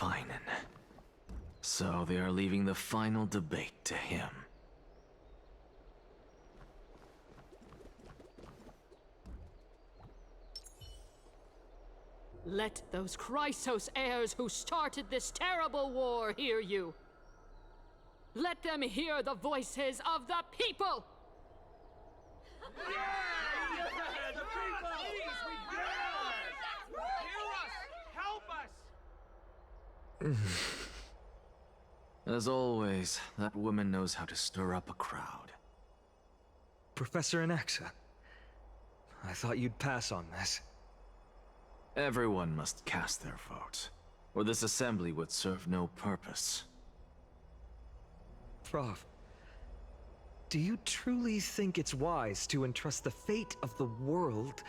phainon. So they are leaving the final debate to him. Let those Chrysos heirs who started this terrible war hear you. Let them hear the voices of the people! As always, that woman knows how to stir up a crowd. Professor Anaxa, I thought you'd pass on this. Everyone must cast their vote, or this assembly would serve no purpose. Prof, do you truly think it's wise to entrust the fate of the world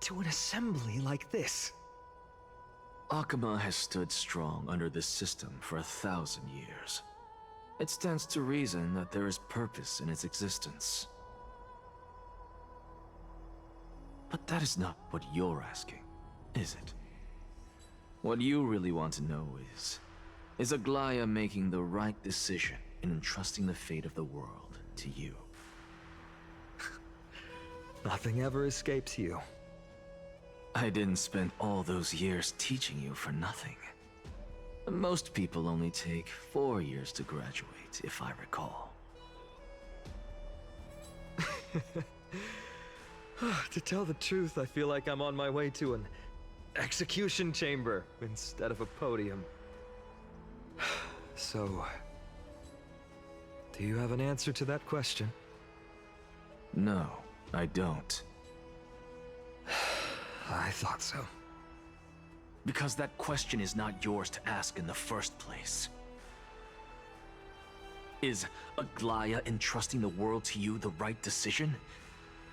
to an assembly like this? Akama has stood strong under this system for 1,000 years. It stands to reason that there is purpose in its existence. But that is not what you're asking, is it? What you really want to know is Aglaya making the right decision in entrusting the fate of the world to you? Nothing ever escapes you. I didn't spend all those years teaching you for nothing. Most people only take 4 years to graduate, if I recall. To tell the truth, I feel like I'm on my way to an execution chamber instead of a podium. So, do you have an answer to that question? No, I don't. I thought so. Because that question is not yours to ask in the first place. Is Aglaya entrusting the world to you the right decision?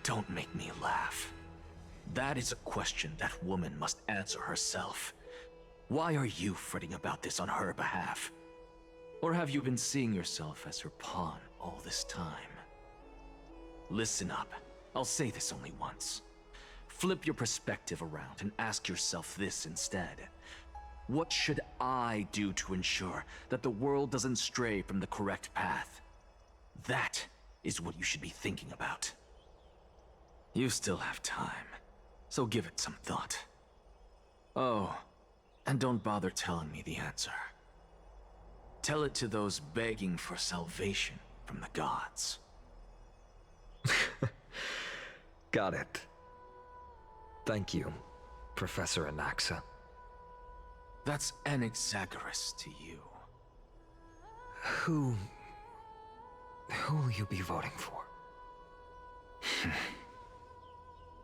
Don't make me laugh. That is a question that woman must answer herself. Why are you fretting about this on her behalf? Or have you been seeing yourself as her pawn all this time? Listen up. I'll say this only once. Flip your perspective around and ask yourself this instead. What should I do to ensure that the world doesn't stray from the correct path? That is what you should be thinking about. You still have time, so give it some thought. Oh, and don't bother telling me the answer. Tell it to those begging for salvation from the gods. Got it. Thank you, Professor Anaxa. That's Anaxagoras to you. Who will you be voting for?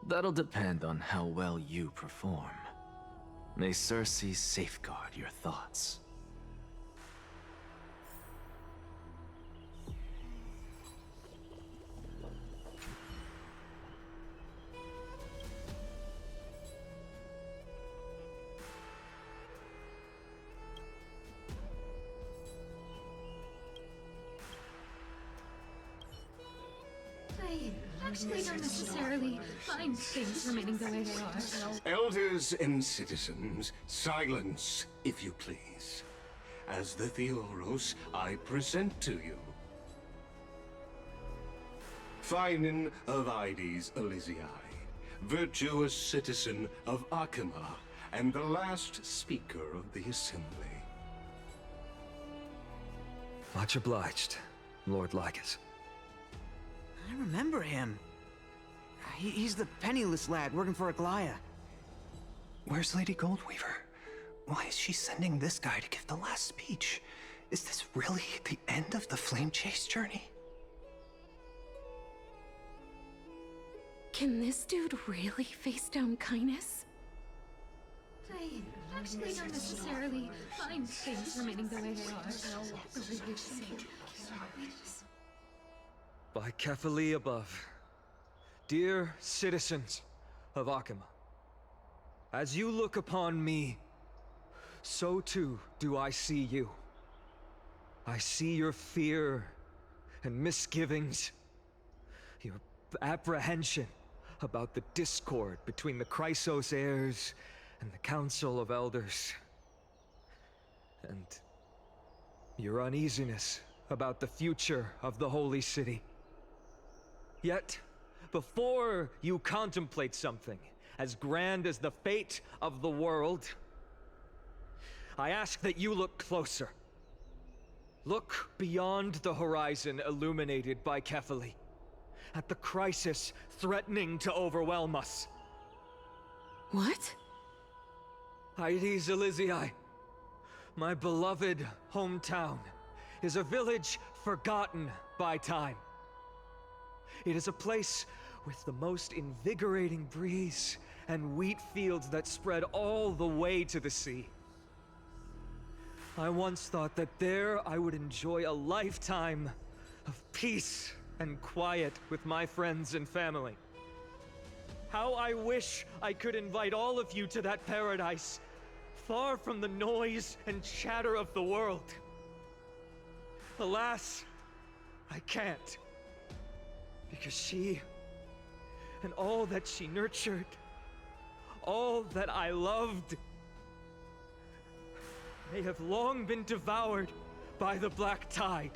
That'll depend on how well you perform. May Circe safeguard your thoughts. I actually don't necessarily find things remaining the way they are. Elders and citizens, silence, if you please. As the Theoros, I present to you phainon of Ides Elysiae, virtuous citizen of Akama, and the last speaker of the assembly. Much obliged, Lord Lycus. I remember him. He's the penniless lad working for Aglaya. Where's Lady Goldweaver? Why is she sending this guy to give the last speech? Is this really the end of the Flame Chase journey? Can this dude really face down kindness? I actually don't necessarily find things remaining the way they are. By Kefali above, dear citizens of Akama, as you look upon me, so too do I see you. I see your fear and misgivings, your apprehension about the discord between the Chrysos heirs and the Council of Elders. and your uneasiness about the future of the Holy City. Yet, before you contemplate something as grand as the fate of the world, I ask that you look closer. Look beyond the horizon illuminated by Kefali, at the crisis threatening to overwhelm us. What? Hyades Elysiae, my beloved hometown, is a village forgotten by time. It is a place with the most invigorating breeze and wheat fields that spread all the way to the sea. I once thought that there I would enjoy a lifetime of peace and quiet with my friends and family. How I wish I could invite all of you to that paradise, far from the noise and chatter of the world. Alas, I can't. Because she, and all that she nurtured, all that I loved, may have long been devoured by the black tide.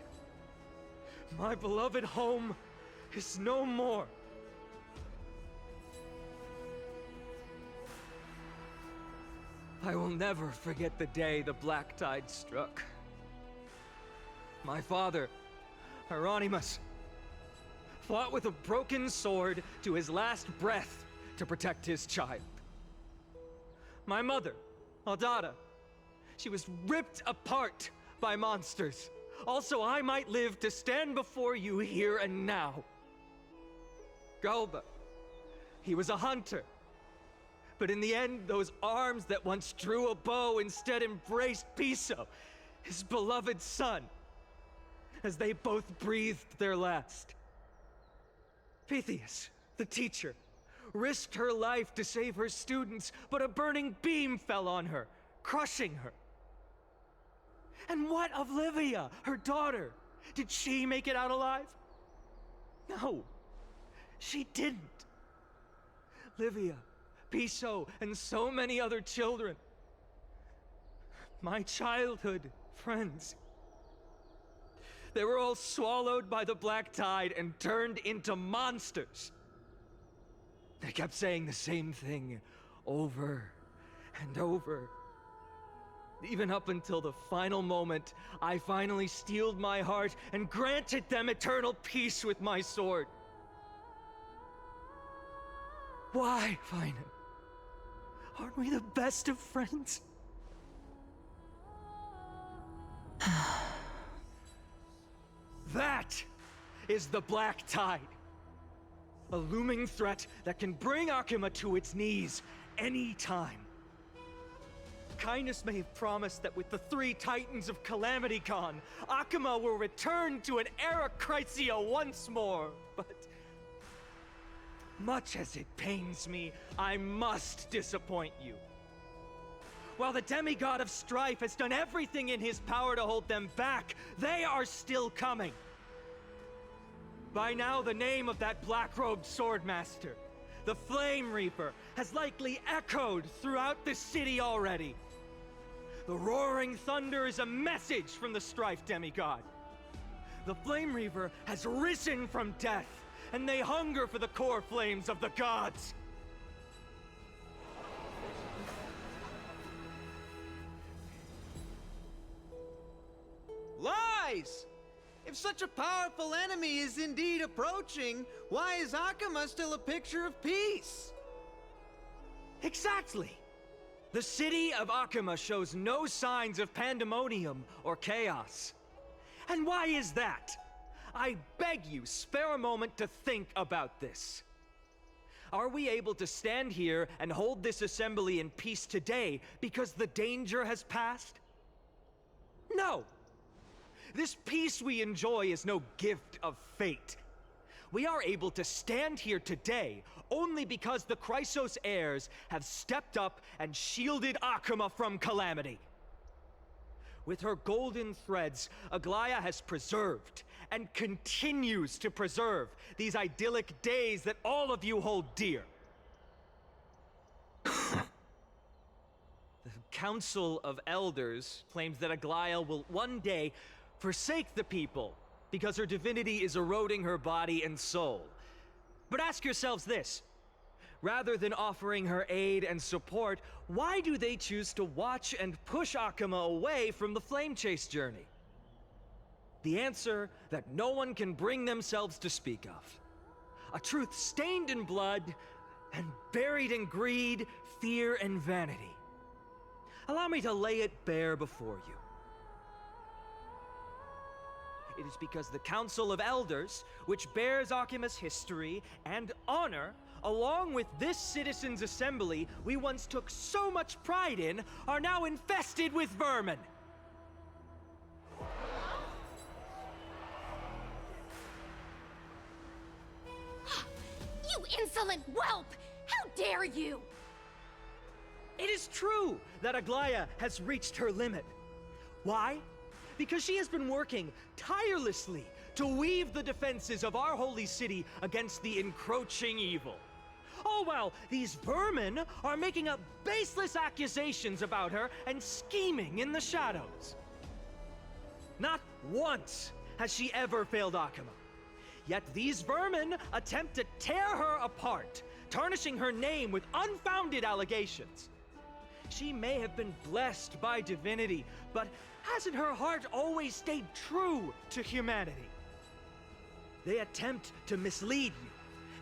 My beloved home is no more. I will never forget the day the black tide struck. My father, Hieronymus, fought with a broken sword to his last breath to protect his child. My mother, Aldada, she was ripped apart by monsters. Also, I might live to stand before you here and now. Galba, he was a hunter. But in the end, those arms that once drew a bow instead embraced Piso, his beloved son, as they both breathed their last. Pythias, the teacher, risked her life to save her students, but a burning beam fell on her, crushing her. And what of Livia, her daughter? Did she make it out alive? No, she didn't. Livia, Piso, and so many other children. My childhood friends. They were all swallowed by the black tide and turned into monsters. They kept saying the same thing over and over. Even up until the final moment, I finally steeled my heart and granted them eternal peace with my sword. Why, phainon? Aren't we the best of friends? That is the black tide. A looming threat that can bring Akuma to its knees any time. Kindness may have promised that with the 3 Titans of Calamity Con, Akuma will return to an era Chrysia once more, but much as it pains me, I must disappoint you. While the demigod of strife has done everything in his power to hold them back, they are still coming. By now, the name of that black-robed swordmaster, the Flame Reaper, has likely echoed throughout the city already. The roaring thunder is a message from the strife demigod. The Flame Reaper has risen from death, and they hunger for the core flames of the gods. Lies! If such a powerful enemy is indeed approaching, why is Akuma still a picture of peace? Exactly! The city of Akuma shows no signs of pandemonium or chaos. And why is that? I beg you, spare a moment to think about this. Are we able to stand here and hold this assembly in peace today because the danger has passed? No! This peace we enjoy is no gift of fate. We are able to stand here today only because the Chrysos heirs have stepped up and shielded Akuma from calamity. With her golden threads, Aglaya has preserved and continues to preserve these idyllic days that all of you hold dear. The Council of Elders claims that Aglaya will one day forsake the people because her divinity is eroding her body and soul. But ask yourselves this. Rather than offering her aid and support, why do they choose to watch and push Akuma away from the Flame Chase journey? The answer that no one can bring themselves to speak of. A truth stained in blood and buried in greed, fear, and vanity. Allow me to lay it bare before you. It is because the Council of Elders, which bears Akuma's history and honor, along with this citizens' assembly we once took so much pride in, are now infested with vermin. You insolent whelp! How dare you! It is true that Aglaya has reached her limit. Why? Because she has been working tirelessly to weave the defenses of our holy city against the encroaching evil. All while these vermin are making up baseless accusations about her and scheming in the shadows. Not once has she ever failed Akuma. Yet these vermin attempt to tear her apart, tarnishing her name with unfounded allegations. She may have been blessed by divinity, but hasn't her heart always stayed true to humanity? They attempt to mislead you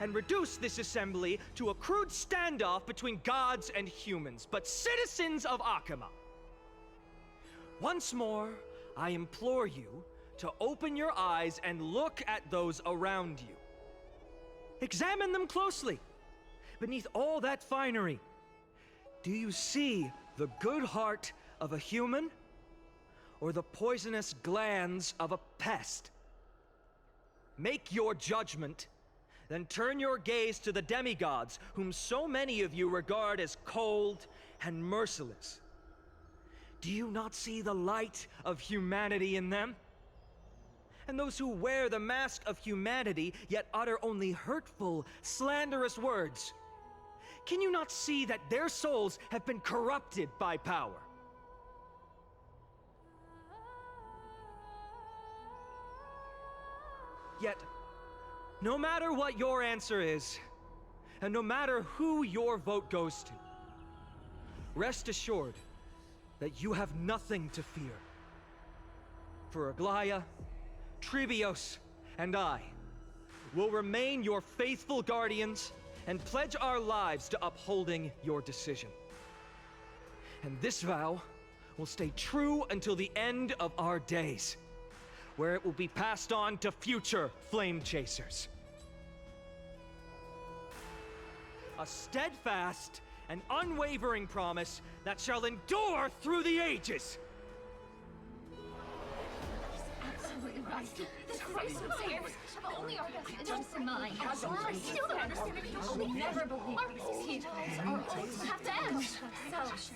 and reduce this assembly to a crude standoff between gods and humans, but citizens of Akuma. Once more, I implore you to open your eyes and look at those around you. Examine them closely. Beneath all that finery, do you see the good heart of a human or the poisonous glands of a pest? Make your judgment, then turn your gaze to the demigods whom so many of you regard as cold and merciless. Do you not see the light of humanity in them? And those who wear the mask of humanity yet utter only hurtful, slanderous words. Can you not see that their souls have been corrupted by power? Yet, no matter what your answer is, and no matter who your vote goes to, rest assured that you have nothing to fear. For Aglaya, Tribbios, and I will remain your faithful guardians and pledge our lives to upholding your decision. And this vow will stay true until the end of our days, where it will be passed on to future flame chasers. A steadfast and unwavering promise that shall endure through the ages. Absolutely right. This race of players have only our best interests in mind. I still don't understand if you only never believe our teams are always have to end. So.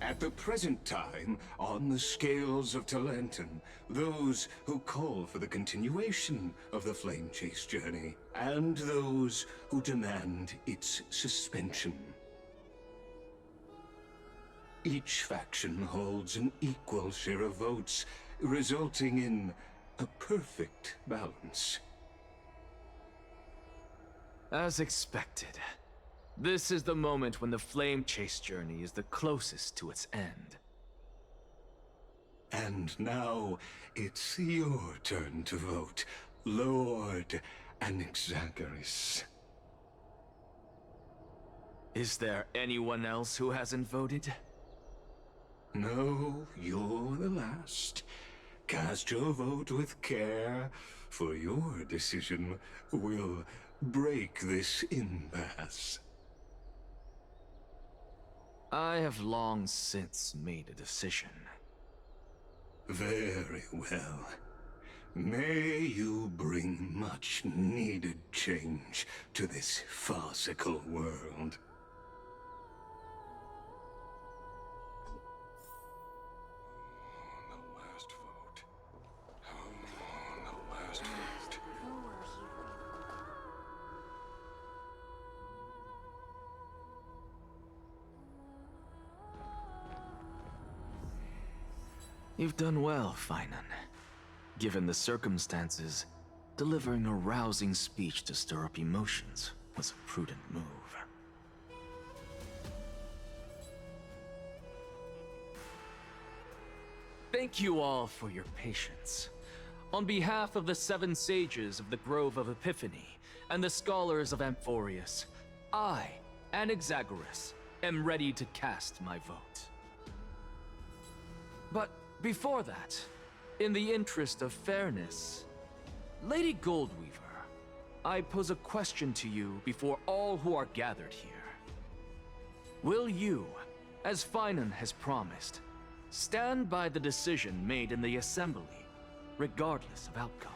At the present time, on the scales of Talenton, those who call for the continuation of the Flame Chase journey, and those who demand its suspension. Each faction holds an equal share of votes, resulting in a perfect balance. As expected. This is the moment when the Flame Chase journey is the closest to its end. And now, it's your turn to vote, Lord Anaxagoras. Is there anyone else who hasn't voted? No, you're the last. Cast your vote with care, for your decision will break this impasse. I have long since made a decision. Very well. May you bring much needed change to this farcical world. The last You've done well, phainon. Given the circumstances, delivering a rousing speech to stir up emotions was a prudent move. Thank you all for your patience. On behalf of the 7 sages of the Grove of Epiphany and the scholars of Amphorius, I, Anaxagoras, am ready to cast my vote. But before that, in the interest of fairness, Lady Goldweaver, I pose a question to you before all who are gathered here. Will you, as phainon has promised, stand by the decision made in the Assembly, regardless of outcome?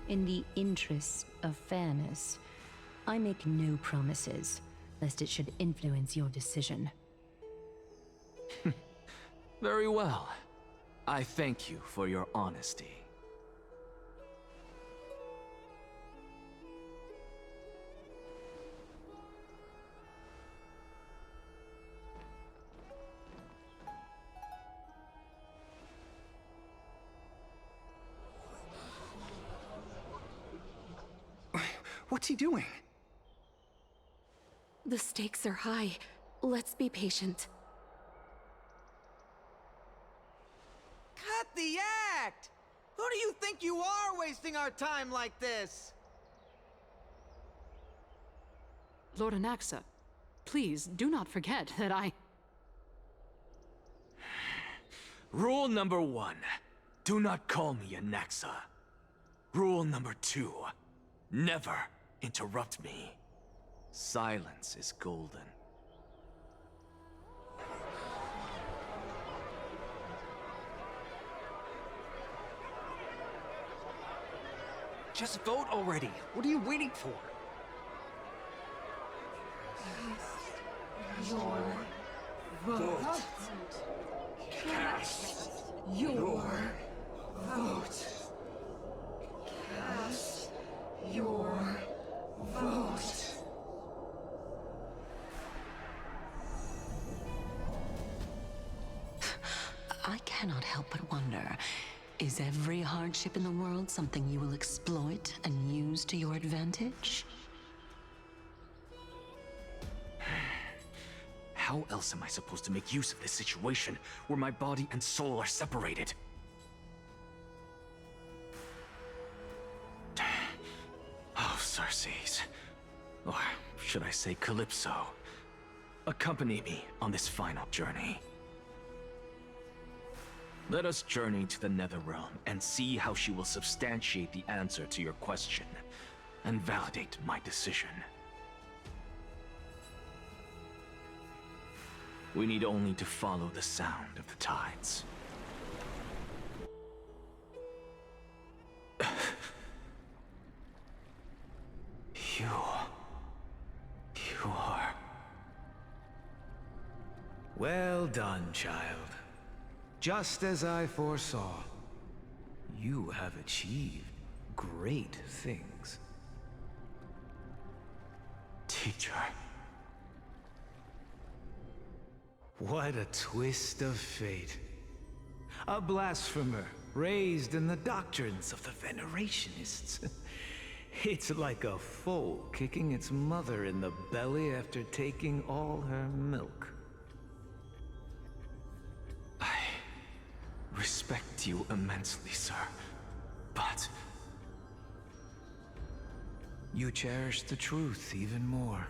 In the interest of fairness, I make no promises, lest it should influence your decision. Very well. I thank you for your honesty. What's he doing? The stakes are high. Let's be patient. Cut the act! Who do you think you are wasting our time like this? Lord Anaxa, please do not forget that I... Rule number 1, do not call me Anaxa. Rule number 2, never interrupt me. Silence is golden. Just vote already. What are you waiting for? Your vote. Cast your vote. Cast your vote. I cannot help but wonder, is every hardship in the world something you will exploit and use to your advantage? How else am I supposed to make use of this situation where my body and soul are separated? Oh, Circes. Or should I say Calypso? Accompany me on this final journey. Let us journey to the Netherrealm and see how she will substantiate the answer to your question and validate my decision. We need only to follow the sound of the tides. You are... Well done, child. Just as I foresaw, you have achieved great things. Teacher. What a twist of fate. A blasphemer raised in the doctrines of the Venerationists. It's like a foal kicking its mother in the belly after taking all her milk. I respect you immensely, sir, but... You cherish the truth even more.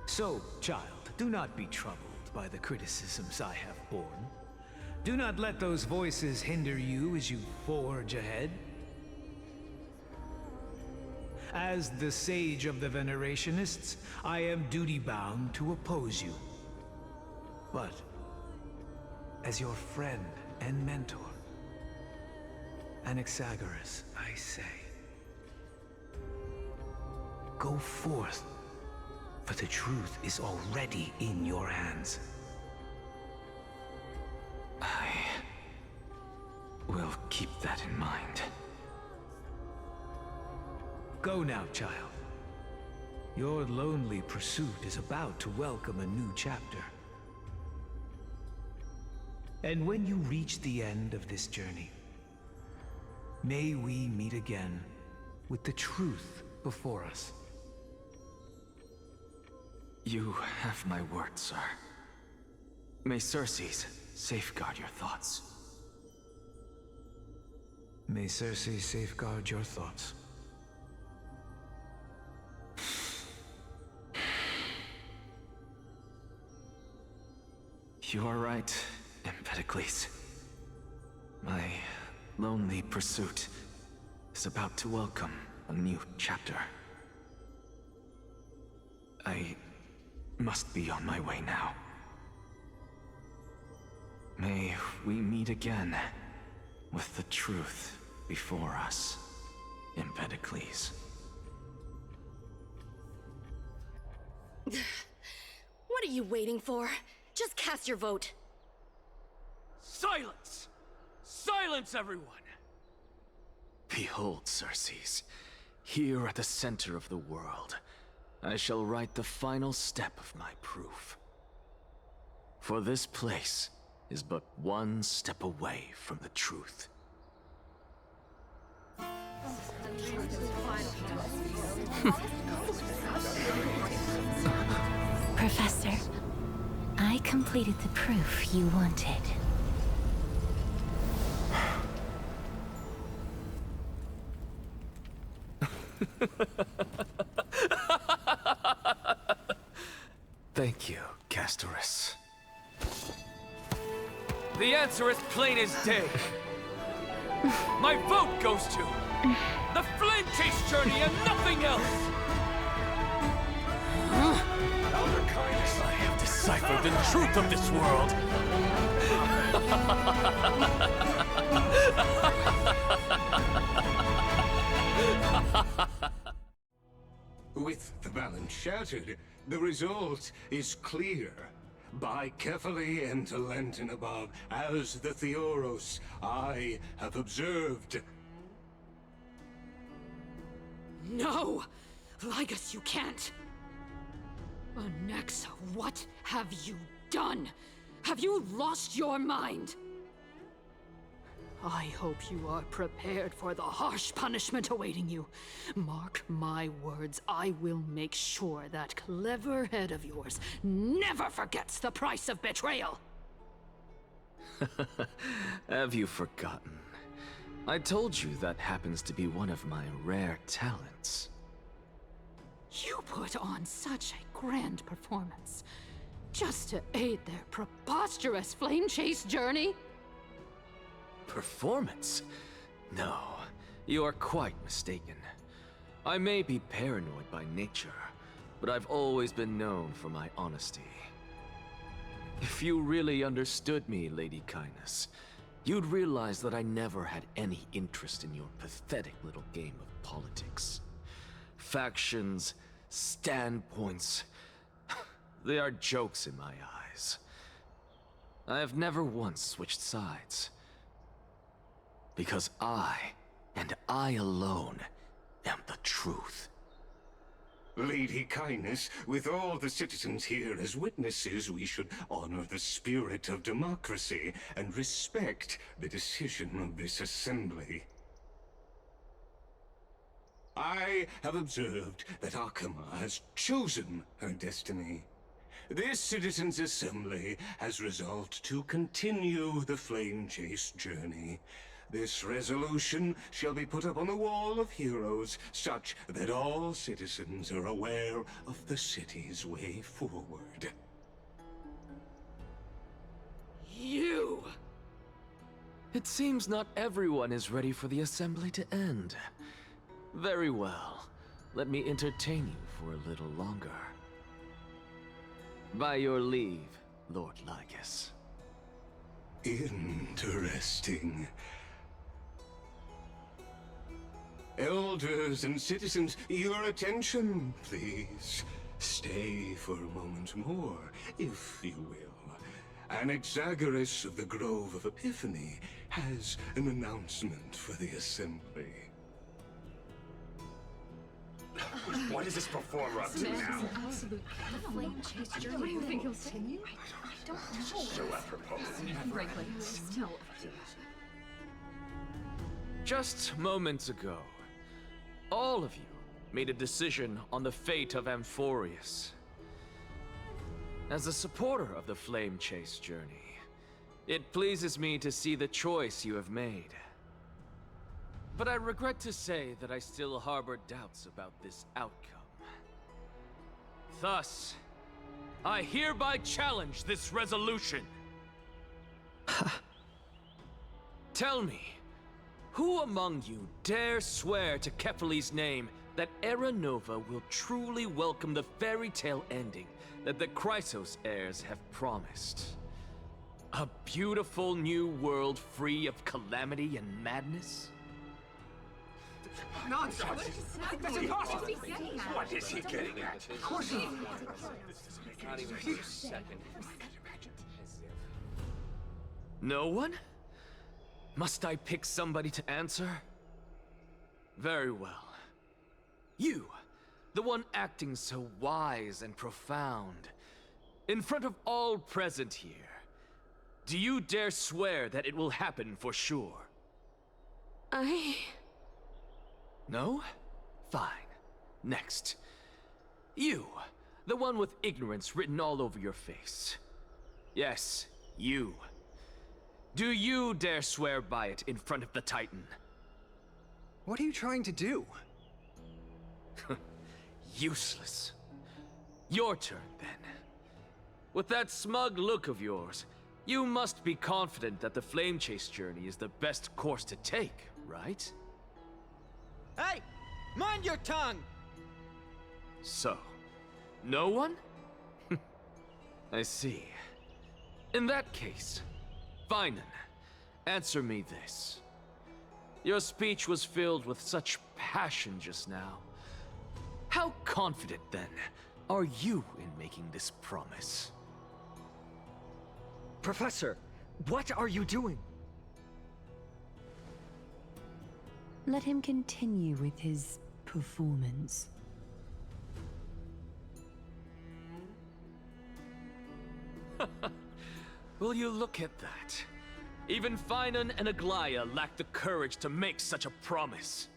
So, child, do not be troubled by the criticisms I have borne. Do not let those voices hinder you as you forge ahead. As the sage of the Venerationists, I am duty-bound to oppose you. But, as your friend and mentor, Anaxagoras, I say, go forth, for the truth is already in your hands. I will keep that in mind. Go now, child. Your lonely pursuit is about to welcome a new chapter. And when you reach the end of this journey, may we meet again with the truth before us. You have my word, sir. May Circes safeguard your thoughts. May Circe safeguard your thoughts. You are right, Empedocles. My lonely pursuit is about to welcome a new chapter. I must be on my way now. May we meet again with the truth before us, Empedocles. What are you waiting for? Just cast your vote. Silence! Silence, everyone! Behold, Circes, here at the center of the world, I shall write the final step of my proof. For this place is but one step away from the truth. Professor, I completed the proof you wanted. Thank you, Castorice. The answer is plain as day. My vote goes to the Flame Chase journey and nothing else! I have deciphered the truth of this world. With the balance shattered, the result is clear. By carefully enter Lenten above, as the Theoros I have observed. No! Ligus, you can't! Anaxa, what have you done? Have you lost your mind? I hope you are prepared for the harsh punishment awaiting you. Mark my words, I will make sure that clever head of yours never forgets the price of betrayal. Have you forgotten? I told you that happens to be one of my rare talents. You put on such a grand performance just to aid their preposterous flame chase journey? Performance? No, you are quite mistaken. I may be paranoid by nature, but I've always been known for my honesty. If you really understood me, Lady Kindness, you'd realize that I never had any interest in your pathetic little game of politics. Factions, standpoints, they are jokes in my eyes. I have never once switched sides. Because I, and I alone, am the truth. Lady Kindness, with all the citizens here as witnesses, we should honor the spirit of democracy and respect the decision of this assembly. I have observed that Akama has chosen her destiny. This citizens' assembly has resolved to continue the flame chase journey. This resolution shall be put up on the Wall of Heroes, such that all citizens are aware of the city's way forward. You! It seems not everyone is ready for the assembly to end. Very well. Let me entertain you for a little longer. By your leave, Lord Ligus. Interesting. Elders and citizens, your attention, please. Stay for a moment more, if you will. Anaxagoras of the Grove of Epiphany has an announcement for the assembly. What is this performer up to now? Absolute flame chase journey. What do you think he'll continue? I don't know. So apropos. Frankly, still. Just moments ago, all of you made a decision on the fate of Amphorius. As a supporter of the Flame Chase journey, it pleases me to see the choice you have made. But I regret to say that I still harbor doubts about this outcome. Thus, I hereby challenge this resolution. Tell me, who among you dare swear to Kefali's name that Era Nova will truly welcome the fairy tale ending that the Chrysos heirs have promised? A beautiful new world free of calamity and madness? Nonsense! That's impossible! What is he getting at? Of course not! Not even for a second. No one? Must I pick somebody to answer? Very well. You, the one acting so wise and profound, in front of all present here, do you dare swear that it will happen for sure? No? Fine. Next. You, the one with ignorance written all over your face. Yes, you. Do you dare swear by it in front of the Titan? What are you trying to do? Useless. Your turn, then. With that smug look of yours, you must be confident that the Flame Chase journey is the best course to take, right? Hey! Mind your tongue! So, no one? I see. In that case, phainon, answer me this. Your speech was filled with such passion just now. How confident, then, are you in making this promise? Professor, what are you doing? Let him continue with his performance. Will you look at that? Even phainon and Aglaya lack the courage to make such a promise.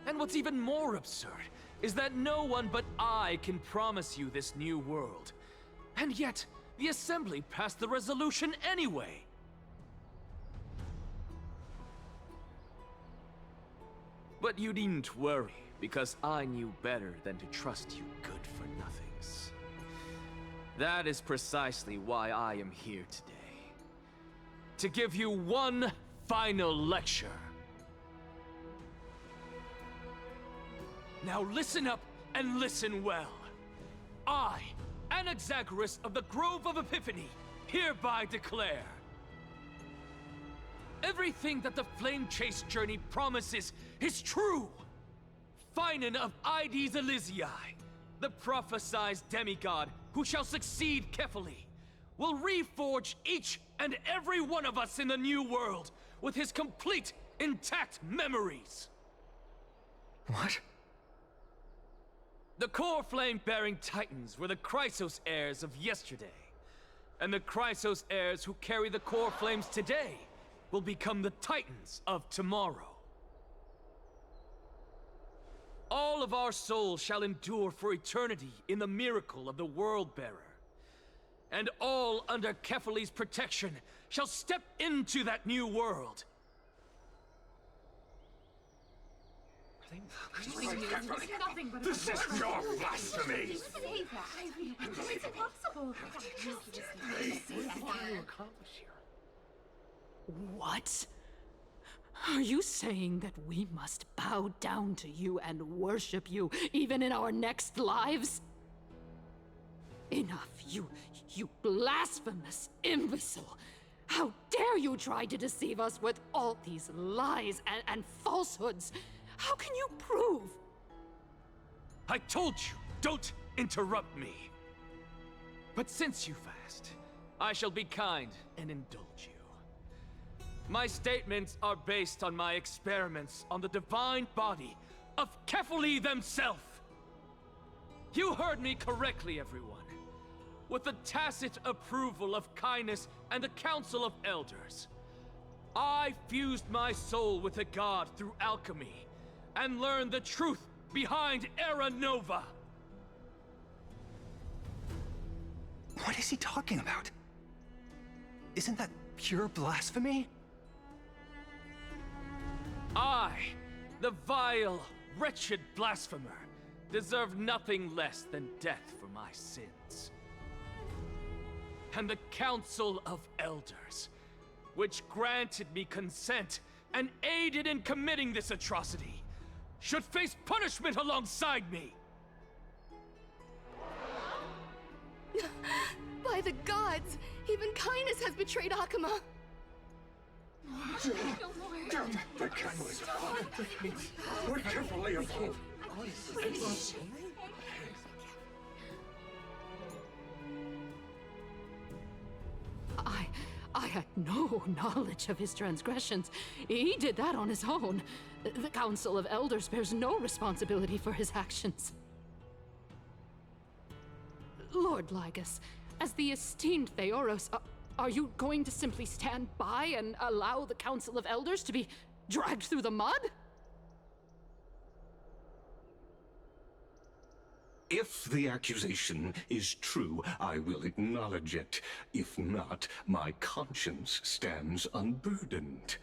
And what's even more absurd is that no one but I can promise you this new world. And yet, the Assembly passed the resolution anyway. But you needn't worry, because I knew better than to trust you good-for-nothings. That is precisely why I am here today. To give you one final lecture. Now listen up and listen well. I, Anaxagoras of the Grove of Epiphany, hereby declare everything that the Flame Chase journey promises is true. Phainon of Ides Elysiae, the prophesized demigod who shall succeed Kefali, will reforge each and every one of us in the new world with his complete, intact memories. What? The core flame-bearing titans were the Chrysos heirs of yesterday. And the Chrysos heirs who carry the core flames today will become the titans of tomorrow. All of our souls shall endure for eternity in the miracle of the World-Bearer. And all under Kefali's protection shall step into that new world. This is your blasphemy! It's impossible. What? Are you saying that we must bow down to you and worship you, even in our next lives? Enough, you blasphemous imbecile! How dare you try to deceive us with all these lies and falsehoods? How can you prove? I told you, don't interrupt me. But since you've asked, I shall be kind and indulge you. My statements are based on my experiments on the divine body of Kefali themselves. You heard me correctly, everyone. With the tacit approval of Kindness and the Council of Elders, I fused my soul with the god through alchemy and learned the truth behind Era Nova. What is he talking about? Isn't that pure blasphemy? I, the vile, wretched blasphemer, deserve nothing less than death for my sins. And the Council of Elders, which granted me consent and aided in committing this atrocity, should face punishment alongside me! By the gods! Even Kindness has betrayed Akuma! The candles are falling. We're carefully afloat. I had no knowledge of his transgressions. He did that on his own. The Council of Elders bears no responsibility for his actions. Lord Lygus, as the esteemed Theoros, are you going to simply stand by and allow the Council of Elders to be dragged through the mud? If the accusation is true, I will acknowledge it. If not, my conscience stands unburdened.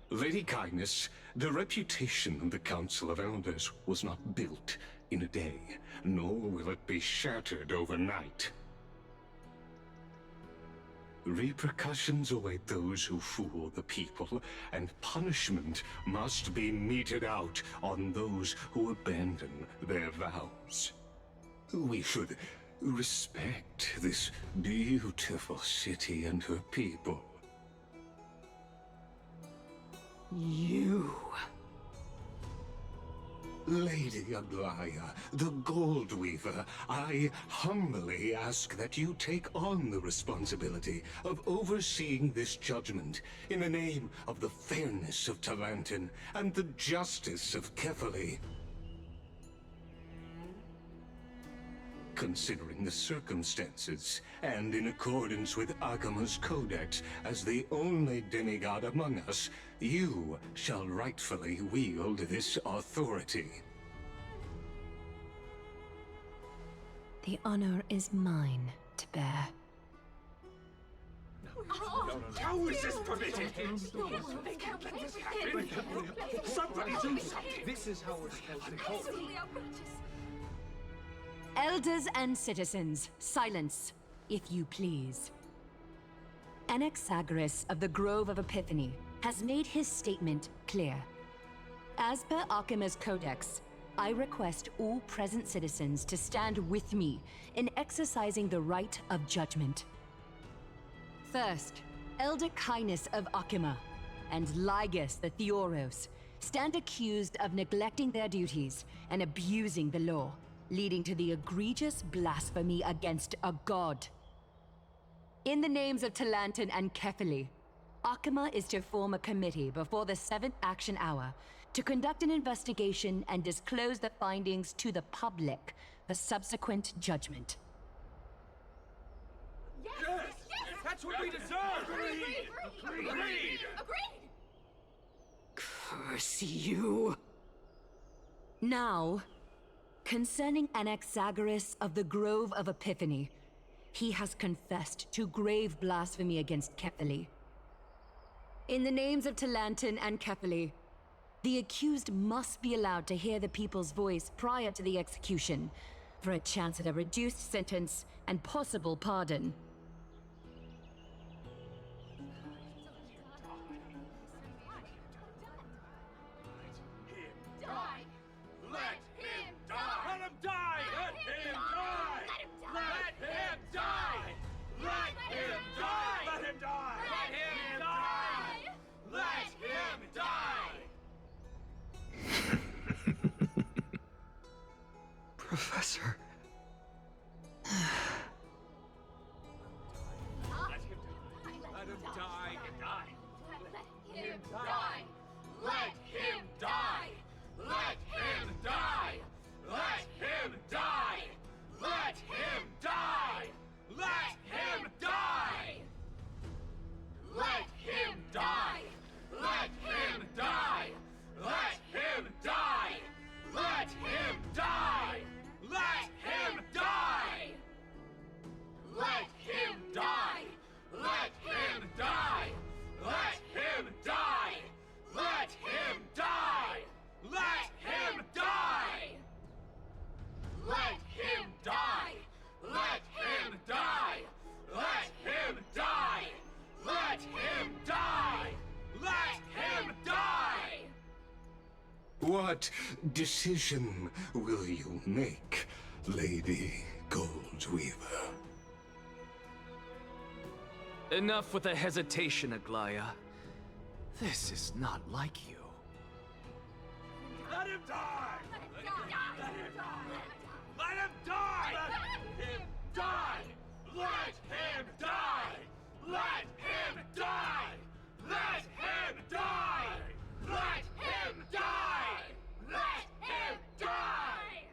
Lady Kindness, the reputation of the Council of Elders was not built in a day, nor will it be shattered overnight. Repercussions await those who fool the people, and punishment must be meted out on those who abandon their vows. We should respect this beautiful city and her people. You... Lady Aglaya, the Gold Weaver, I humbly ask that you take on the responsibility of overseeing this judgment in the name of the fairness of Talantin and the justice of Kefali. Considering the circumstances, and in accordance with Akuma's codex as the only demigod among us, you shall rightfully wield this authority. The honor is mine to bear. How is this permitted? They can't let this happen. Somebody do something. This is how we're supposed to go. Absolutely outrageous. Elders and citizens, silence, if you please. Anaxagoras of the Grove of Epiphany has made his statement clear. As per Akuma's codex, I request all present citizens to stand with me in exercising the right of judgment. First, Elder Kindness of Akuma and Lygus the Theoros stand accused of neglecting their duties and abusing the law, leading to the egregious blasphemy against a god. In the names of Talantin and Kefali, Akuma is to form a committee before the 7th action hour to conduct an investigation and disclose the findings to the public for subsequent judgment. Yes! That's what we deserve! Agreed! Curse you! Now, concerning Anaxagoras of the Grove of Epiphany, he has confessed to grave blasphemy against Kefali. In the names of Talantin and Kefali, the accused must be allowed to hear the people's voice prior to the execution, for a chance at a reduced sentence and possible pardon. Professor. What decision will you make, Lady Goldweaver? Enough with the hesitation, Aglaya. This is not like you. Let him die! Let him die! Let him die! Let him die! Let him die! Let him die! Let him die! Let him die! Let him die!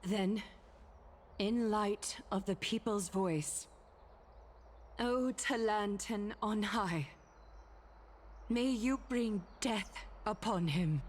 Then, in light of the people's voice, O Talantan on high, may you bring death upon him.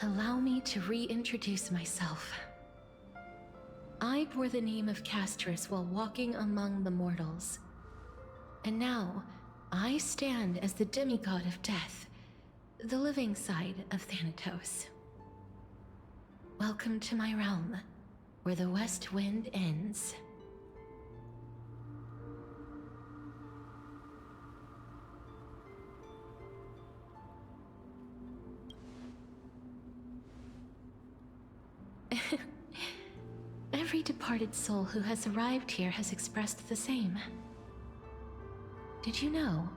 Allow me to reintroduce myself. I bore the name of Castorice while walking among the mortals. And now, I stand as the demigod of death, the living side of Thanatos. Welcome to my realm, where the west wind ends. Every departed soul who has arrived here has expressed the same. Did you know?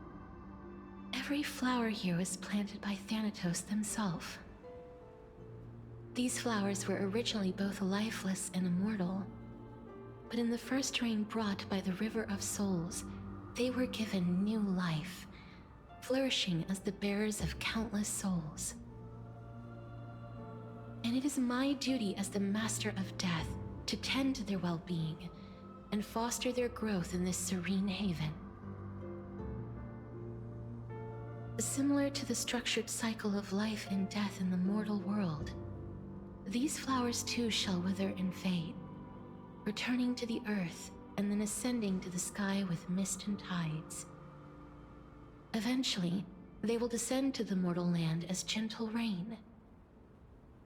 Every flower here was planted by Thanatos themselves. These flowers were originally both lifeless and immortal, but in the first rain brought by the River of Souls, they were given new life, flourishing as the bearers of countless souls. And it is my duty as the Master of Death to tend to their well-being and foster their growth in this serene haven. Similar to the structured cycle of life and death in the mortal world, these flowers too shall wither and fade, returning to the earth and then ascending to the sky with mist and tides. Eventually, they will descend to the mortal land as gentle rain.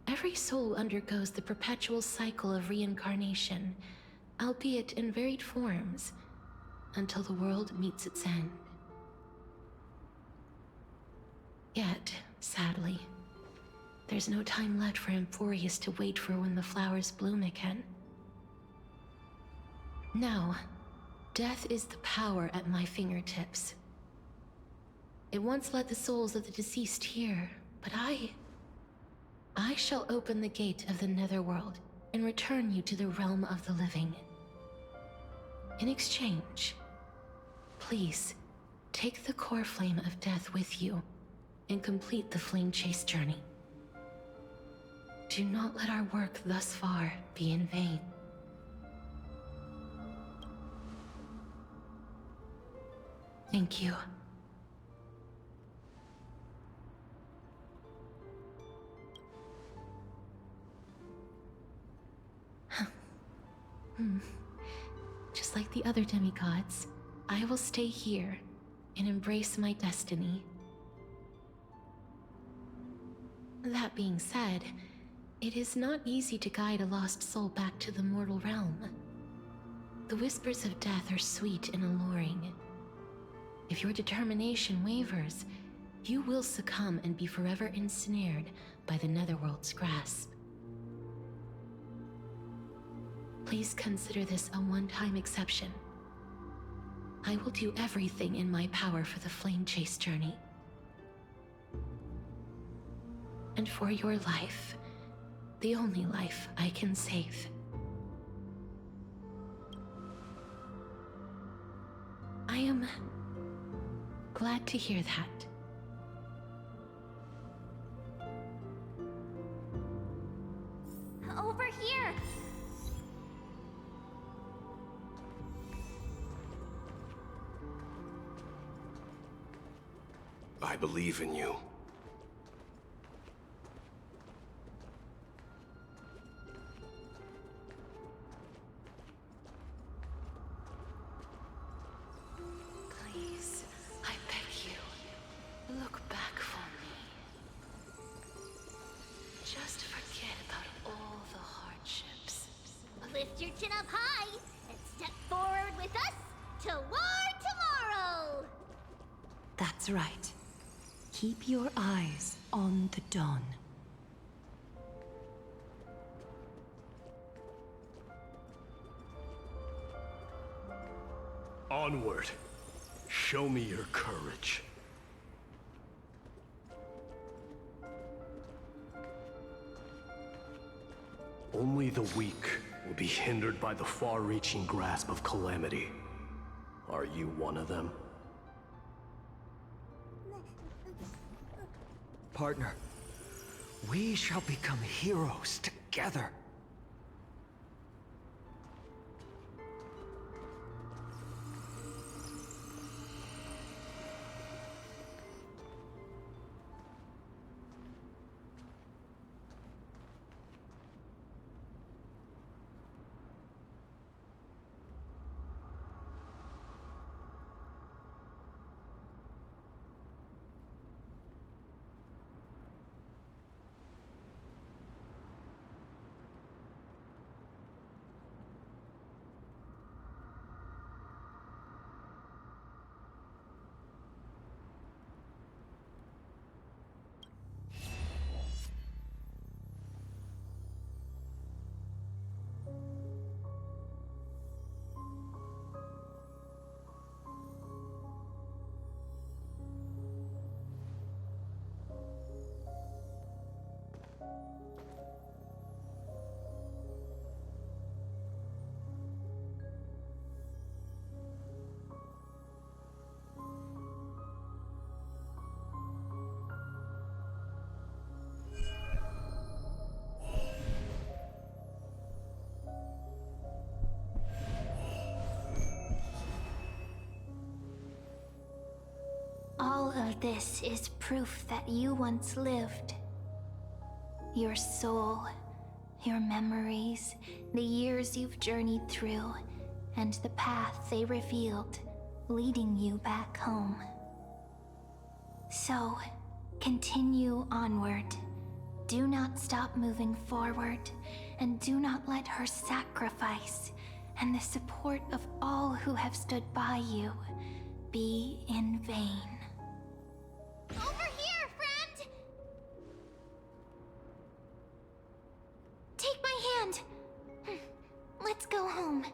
Every soul undergoes the perpetual cycle of reincarnation, albeit in varied forms, until the world meets its end. Yet, sadly, there's no time left for Emphorius to wait for when the flowers bloom again. Now, death is the power at my fingertips. It once led the souls of the deceased here, but I shall open the gate of the netherworld and return you to the realm of the living. In exchange, please, take the core flame of death with you and complete the flame chase journey. Do not let our work thus far be in vain. Thank you. Just like the other demigods, I will stay here and embrace my destiny. That being said, it is not easy to guide a lost soul back to the mortal realm. The whispers of death are sweet and alluring. If your determination wavers, you will succumb and be forever ensnared by the netherworld's grasp. Please consider this a one-time exception. I will do everything in my power for the flame chase journey. And for your life, the only life I can save. I am glad to hear that. Over here! believe in you. Please, I beg you, look back for me. Just forget about all the hardships. Lift your chin up high and step forward with us to war tomorrow! That's right. Keep your eyes on the dawn. Onward. Show me your courage. Only the weak will be hindered by the far-reaching grasp of calamity. Are you one of them? Partner, we shall become heroes together. All of this is proof that you once lived. Your soul, your memories, the years you've journeyed through, and the path they revealed, leading you back home. So, continue onward. Do not stop moving forward, and do not let her sacrifice and the support of all who have stood by you be in vain. Over here, friend! Take my hand. Let's go home.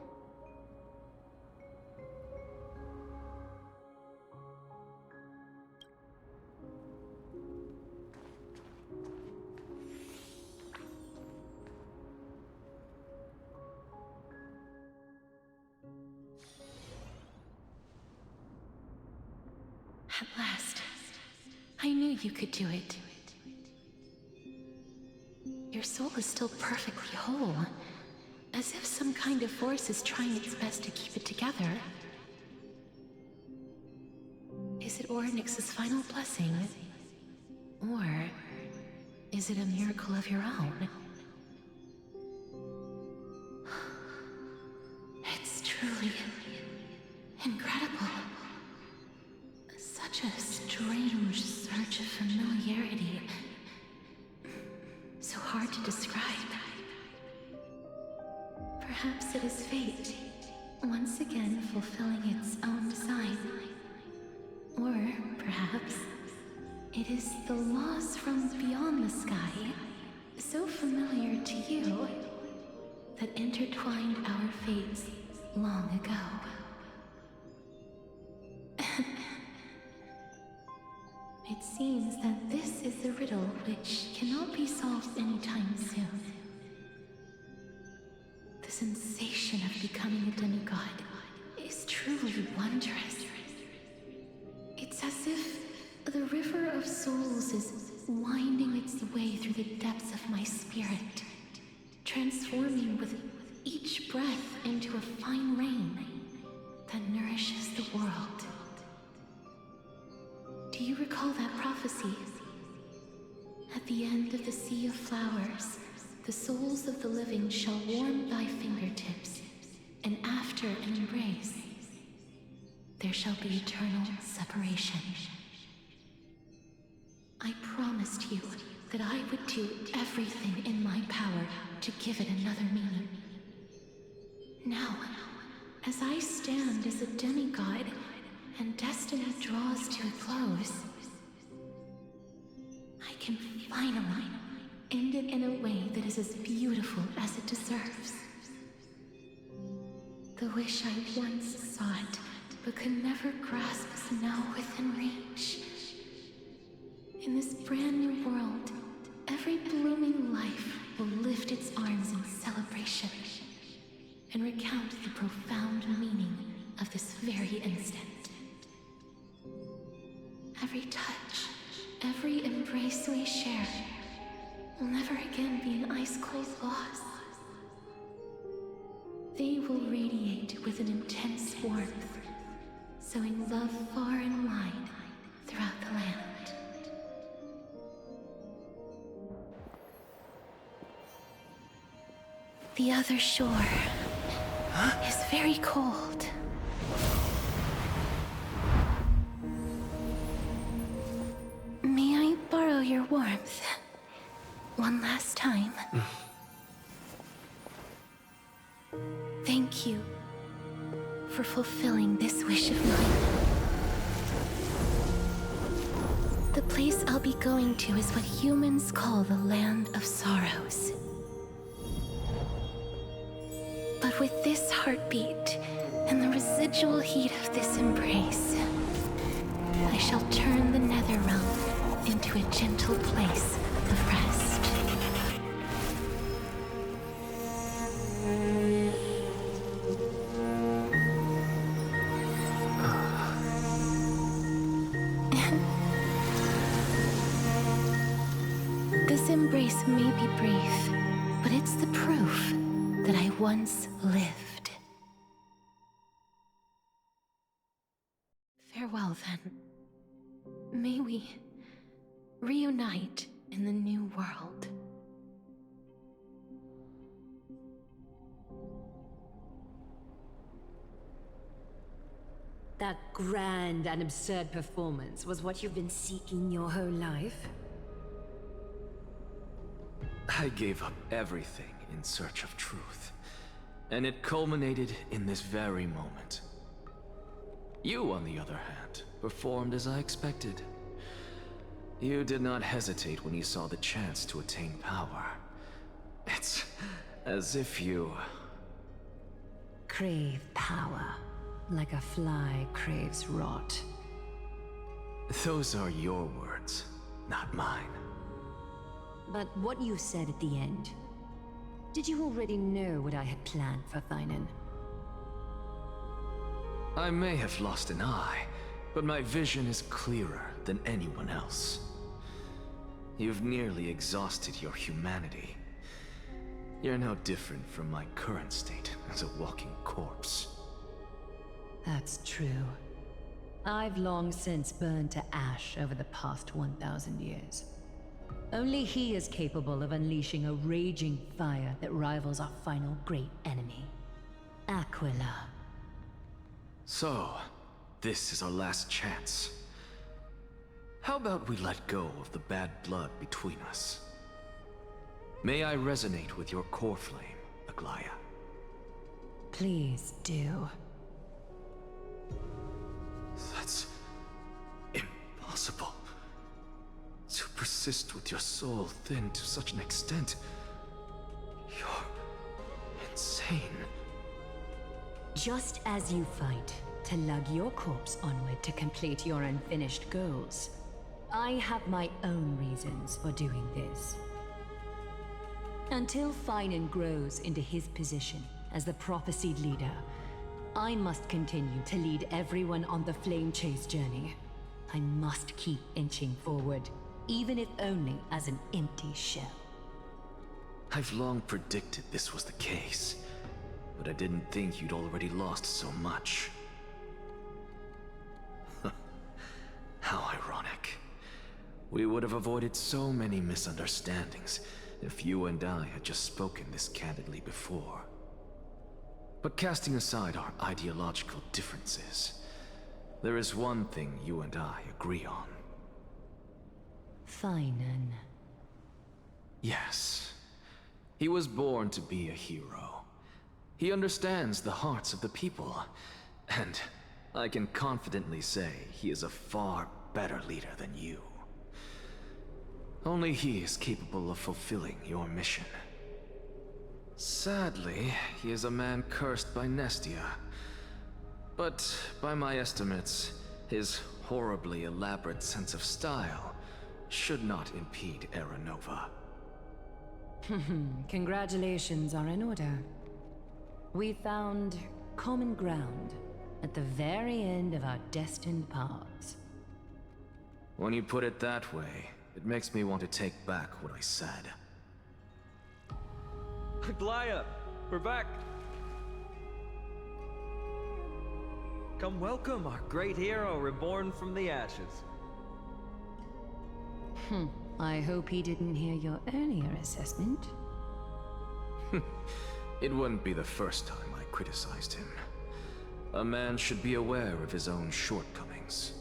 At last, I knew you could do it. Your soul is still perfectly whole, as if some kind of force is trying its best to keep it together. Is it Ornyx's final blessing? Or is it a miracle of your own? It's truly incredible. Such a strange surge of familiarity. So hard to describe. Perhaps it is fate, once again fulfilling its own design. Or perhaps it is the laws from beyond the sky, so familiar to you, that intertwined our fates long ago. It seems that this is the riddle which cannot be solved anytime soon. The sensation of becoming a demigod is truly wondrous. It's as if the river of souls is winding its way through the depths of my spirit, transforming with each breath into a fine rain that nourishes the world. Do you recall that prophecy? At the end of the Sea of Flowers, the souls of the living shall warm thy fingertips, and after an embrace, there shall be eternal separation. I promised you that I would do everything in my power to give it another meaning. Now, as I stand as a demigod, and destiny draws to a close, I can finally end it in a way that is as beautiful as it deserves. The wish I once sought, but could never grasp, is now within reach. In this brand new world, every blooming life will lift its arms in celebration and recount the profound meaning of this very instant. Every touch, every embrace we share will never again be an ice-cold loss. They will radiate with an intense warmth, sowing love far and wide throughout the land. The other shore is very cold. May I borrow your warmth one last time? Thank you for fulfilling this wish of mine. The place I'll be going to is what humans call the Land of Sorrows. But with this heartbeat and the residual heat of this embrace, I shall turn the nether realm into a gentle place of rest. This embrace may be brief, but it's the proof that I once lived. Farewell, then. May we reunite in the new world. That grand and absurd performance was what you've been seeking your whole life? I gave up everything in search of truth, and it culminated in this very moment. You, on the other hand, performed as I expected. You did not hesitate when you saw the chance to attain power. It's as if you... crave power, like a fly craves rot. Those are your words, not mine. But what you said at the end, did you already know what I had planned for phainon? I may have lost an eye, but my vision is clearer than anyone else. You've nearly exhausted your humanity. You're no different from my current state as a walking corpse. That's true. I've long since burned to ash over the past 1,000 years. Only he is capable of unleashing a raging fire that rivals our final great enemy, Aquila. So, this is our last chance. How about we let go of the bad blood between us? May I resonate with your core flame, Aglaya? Please do. That's impossible. To persist with your soul thinned to such an extent. You're insane. Just as you fight to lug your corpse onward to complete your unfinished goals, I have my own reasons for doing this. Until phainon grows into his position as the prophesied leader, I must continue to lead everyone on the flame chase journey. I must keep inching forward, even if only as an empty shell. I've long predicted this was the case, but I didn't think you'd already lost so much. How ironic. We would have avoided so many misunderstandings if you and I had just spoken this candidly before. But casting aside our ideological differences, there is one thing you and I agree on. Phainon. Yes. He was born to be a hero. He understands the hearts of the people, and I can confidently say he is a far better leader than you. Only he is capable of fulfilling your mission. Sadly, he is a man cursed by Nestia. But by my estimates, his horribly elaborate sense of style should not impede Era Nova. Congratulations are in order. We found common ground at the very end of our destined paths. When you put it that way, it makes me want to take back what I said. Glaya, we're back. Come welcome our great hero reborn from the ashes. I hope he didn't hear your earlier assessment. It wouldn't be the first time I criticized him. A man should be aware of his own shortcomings.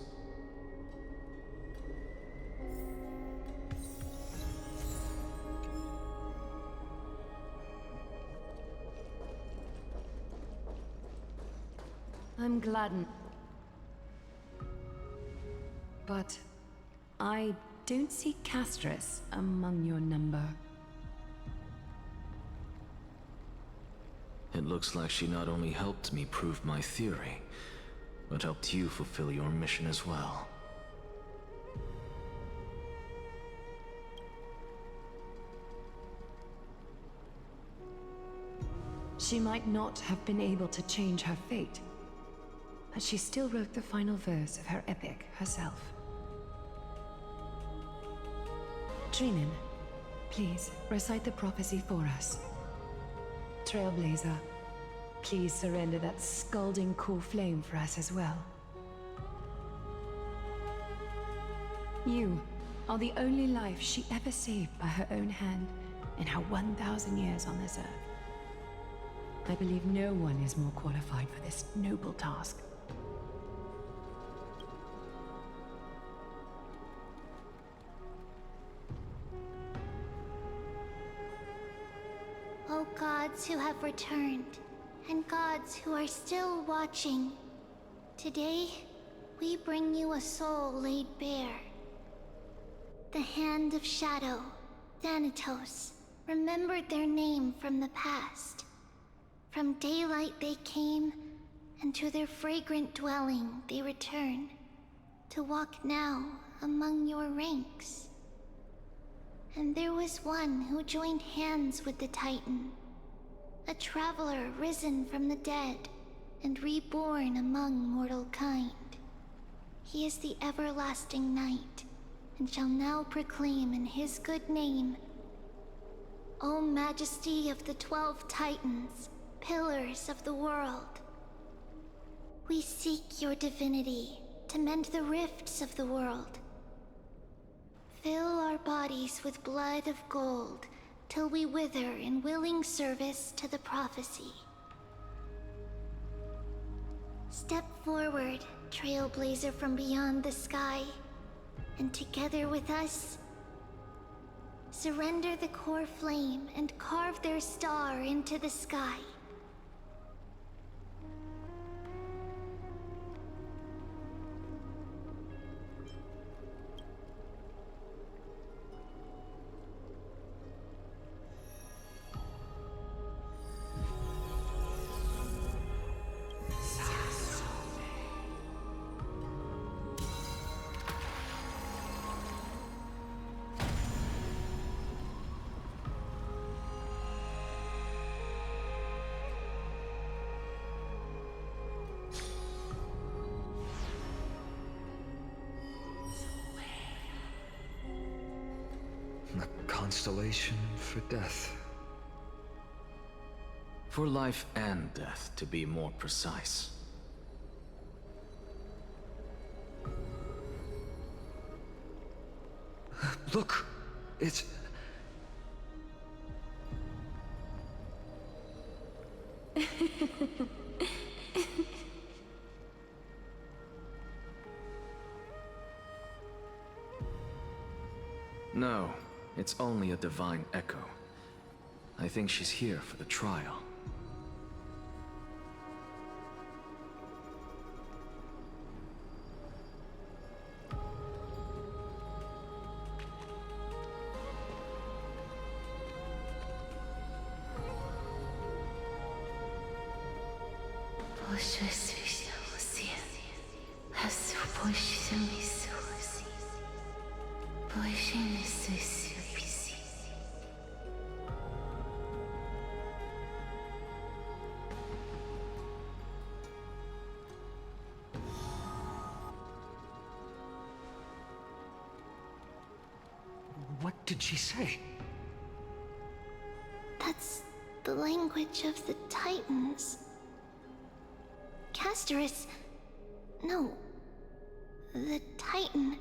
I'm glad. But I don't see castorice among your number. It looks like she not only helped me prove my theory, but helped you fulfill your mission as well. She might not have been able to change her fate, but she still wrote the final verse of her epic herself. Dreamin, please recite the prophecy for us. Trailblazer, please surrender that scalding cool flame for us as well. You are the only life she ever saved by her own hand in her 1,000 years on this earth. I believe no one is more qualified for this noble task. O gods who have returned, and gods who are still watching, today we bring you a soul laid bare. The Hand of Shadow, Thanatos, remembered their name from the past. From daylight they came, and to their fragrant dwelling they return, to walk now among your ranks. And there was one who joined hands with the Titan, a traveler risen from the dead and reborn among mortal kind. He is the everlasting night, and shall now proclaim in his good name, O Majesty of the 12 Titans, pillars of the world. We seek your divinity to mend the rifts of the world. Fill our bodies with blood of gold till we wither in willing service to the prophecy. Step forward, trailblazer from beyond the sky, and together with us, surrender the core flame and carve their star into the sky. A constellation for death. For life and death, to be more precise. Look, it's... No, it's only a divine echo. I think she's here for the trial. What did she say? That's the language of the Titans. Castorice... No. The Titan.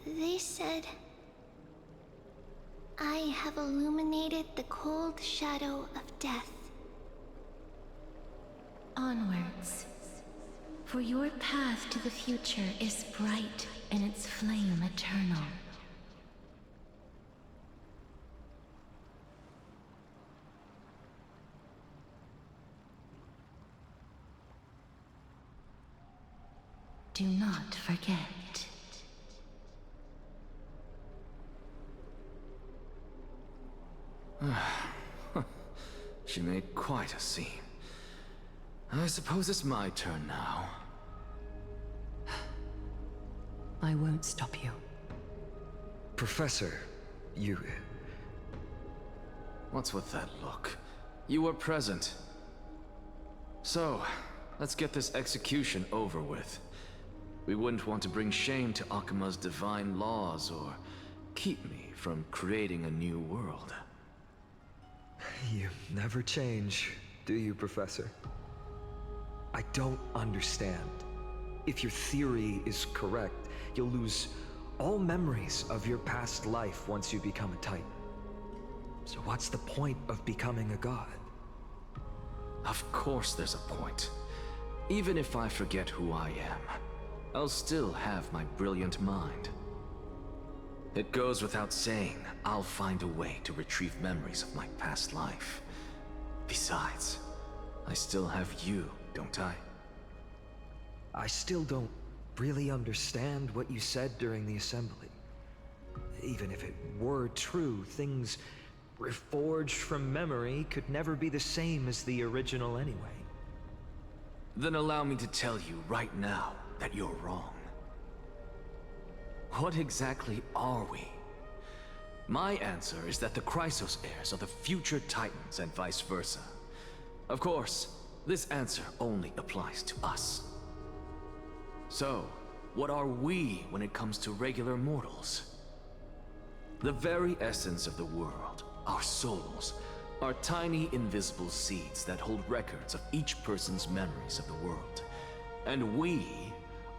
They said... I have illuminated the cold shadow of death. Onwards. For your path to the future is bright and its flame eternal. Do not forget. She made quite a scene. I suppose it's my turn now. I won't stop you. Professor, you... What's with that look? You were present. So, let's get this execution over with. We wouldn't want to bring shame to Akima's divine laws or keep me from creating a new world. You never change, do you, Professor? I don't understand. If your theory is correct, you'll lose all memories of your past life once you become a Titan. So what's the point of becoming a god? Of course there's a point. Even if I forget who I am, I'll still have my brilliant mind. It goes without saying, I'll find a way to retrieve memories of my past life. Besides, I still have you, don't I? I still don't really understand what you said during the assembly. Even if it were true, things reforged from memory could never be the same as the original anyway. Then allow me to tell you right now that you're wrong. What exactly are we? My answer is that the Chrysos heirs are the future Titans and vice versa. Of course, this answer only applies to us. So, what are we when it comes to regular mortals? The very essence of the world, our souls, are tiny invisible seeds that hold records of each person's memories of the world. And we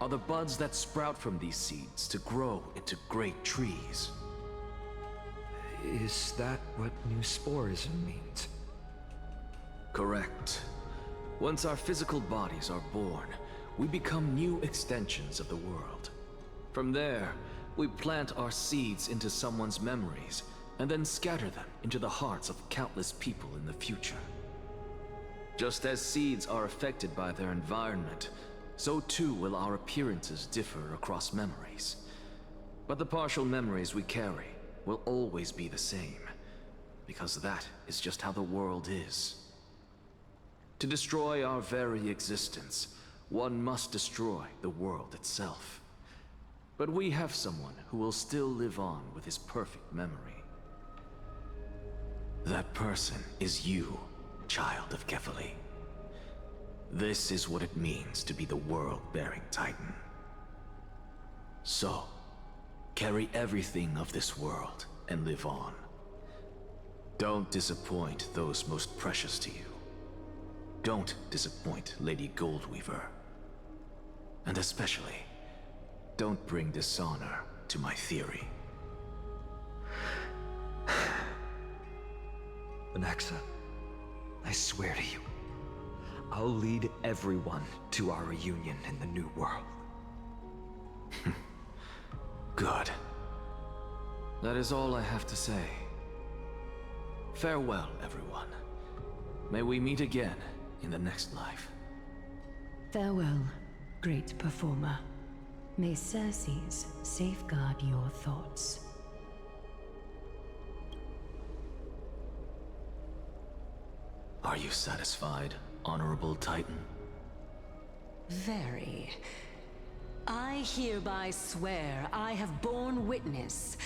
are the buds that sprout from these seeds to grow into great trees. Is that what new sporism means? Correct. Once our physical bodies are born, we become new extensions of the world. From there, we plant our seeds into someone's memories, and then scatter them into the hearts of countless people in the future. Just as seeds are affected by their environment, so too will our appearances differ across memories. But the partial memories we carry will always be the same, because that is just how the world is. To destroy our very existence, one must destroy the world itself. But we have someone who will still live on with his perfect memory. That person is you, child of Kefali. This is what it means to be the world-bearing Titan. So, carry everything of this world and live on. Don't disappoint those most precious to you. Don't disappoint Lady Goldweaver. And especially, Don't bring dishonor to my theory. Anaxa, I swear to you, I'll lead everyone to our reunion in the new world. Good. That is all I have to say. Farewell, everyone. May we meet again in the next life. Farewell, great performer. May Circes safeguard your thoughts. Are you satisfied, Honorable Titan? Very. I hereby swear I have borne witness.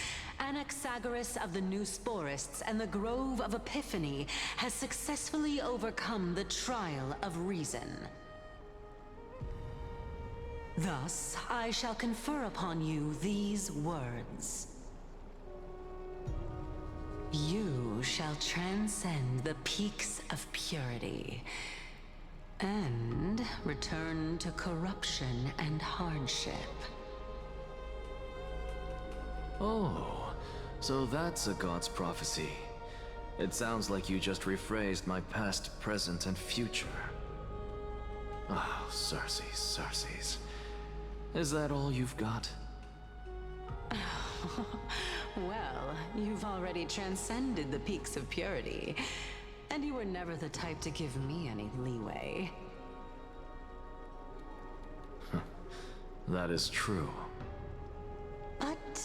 Anaxagoras of the New Sporists and the Grove of Epiphany has successfully overcome the trial of reason. Thus, I shall confer upon you these words. You shall transcend the peaks of purity and return to corruption and hardship. Oh, so that's a god's prophecy. It sounds like you just rephrased my past, present, and future. Oh, Circes. Is that all you've got? Well, you've already transcended the peaks of purity, and you were never the type to give me any leeway. That is true. But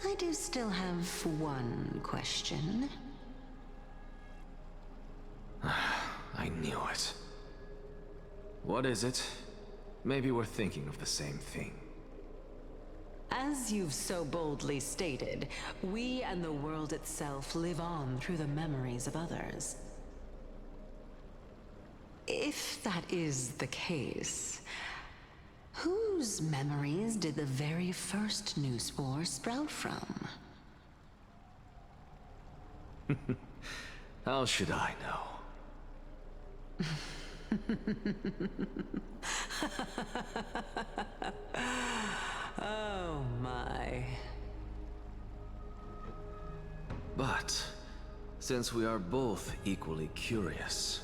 I do still have one question. I knew it. What is it? Maybe we're thinking of the same thing. As you've so boldly stated, we and the world itself live on through the memories of others. If that is the case, whose memories did the very first new spore sprout from? How should I know? Oh my. But, since we are both equally curious,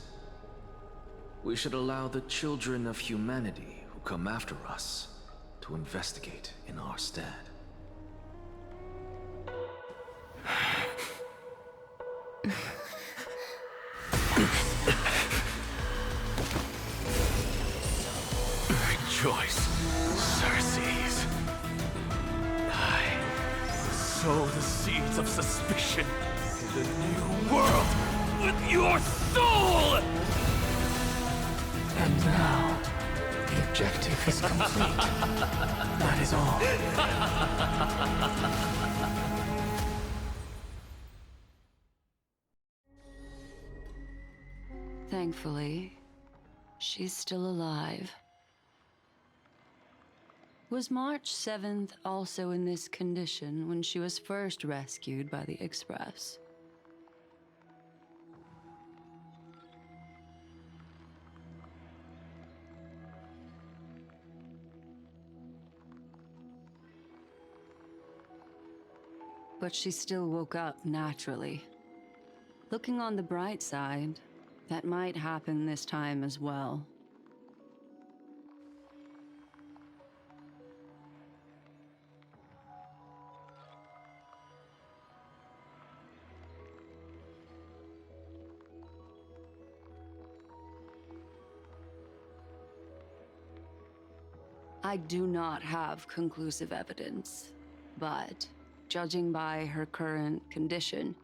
we should allow the children of humanity who come after us to investigate in our stead. Rejoice, Circes. I sow the seeds of suspicion in the new world with your soul! And now, the objective is complete. That is all. Thankfully, she's still alive. Was March 7th also in this condition when she was first rescued by the Express? But she still woke up naturally. Looking on the bright side, that might happen this time as well. I do not have conclusive evidence, but judging by her current condition,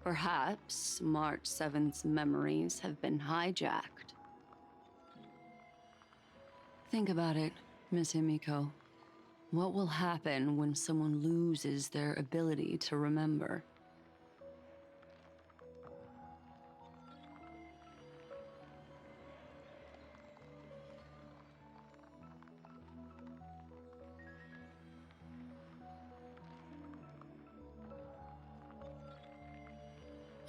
perhaps March 7th's memories have been hijacked. Think about it, Miss Himiko. What will happen when someone loses their ability to remember?